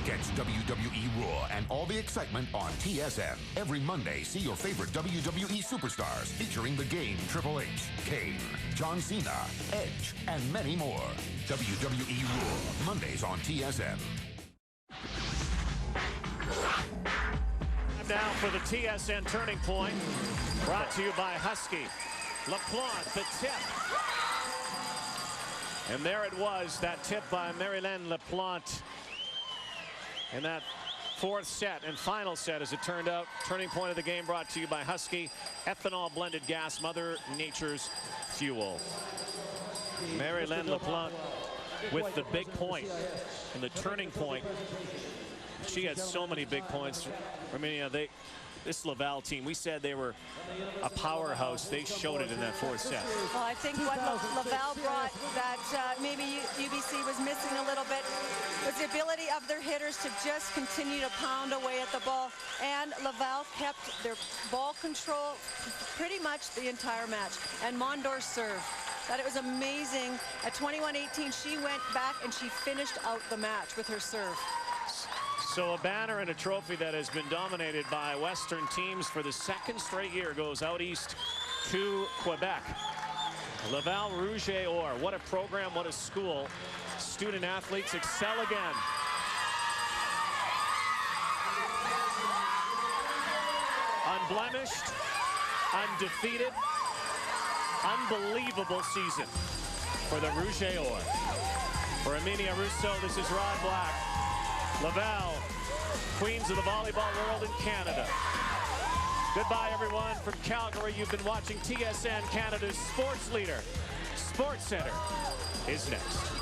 Catch WWE Raw and all the excitement on TSN. Every Monday, see your favorite WWE superstars featuring The Game, Triple H, Kane, John Cena, Edge, and many more. WWE Raw, Mondays on TSN. Now for the TSN Turning Point, brought to you by Husky. Laplante, the tip. And there it was, that tip by Marylène Laplante. In that fourth set and final set, as it turned out. Turning point of the game brought to you by Husky. Ethanol blended gas, Mother Nature's fuel. Marylène Laplante with the big point and the turning point. She had so many big points. I mean, this Laval team, we said they were a powerhouse. They showed it in that fourth set. Well, I think what Laval brought that maybe UBC was missing a little bit was the ability of their hitters to just continue to pound away at the ball. And Laval kept their ball control pretty much the entire match. And Mondor served. That it was amazing. At 21-18, she went back and she finished out the match with her serve. So a banner and a trophy that has been dominated by Western teams for the second straight year goes out east to Quebec. Laval Rouge et Or. What a program, what a school. Student athletes excel again. Unblemished, undefeated, unbelievable season for the Rouge et Or. For Emilia Rousseau, this is Rod Black. Laval, queens of the volleyball world in Canada. Goodbye, everyone. From Calgary, you've been watching TSN Canada's sports leader. Sports Center is next.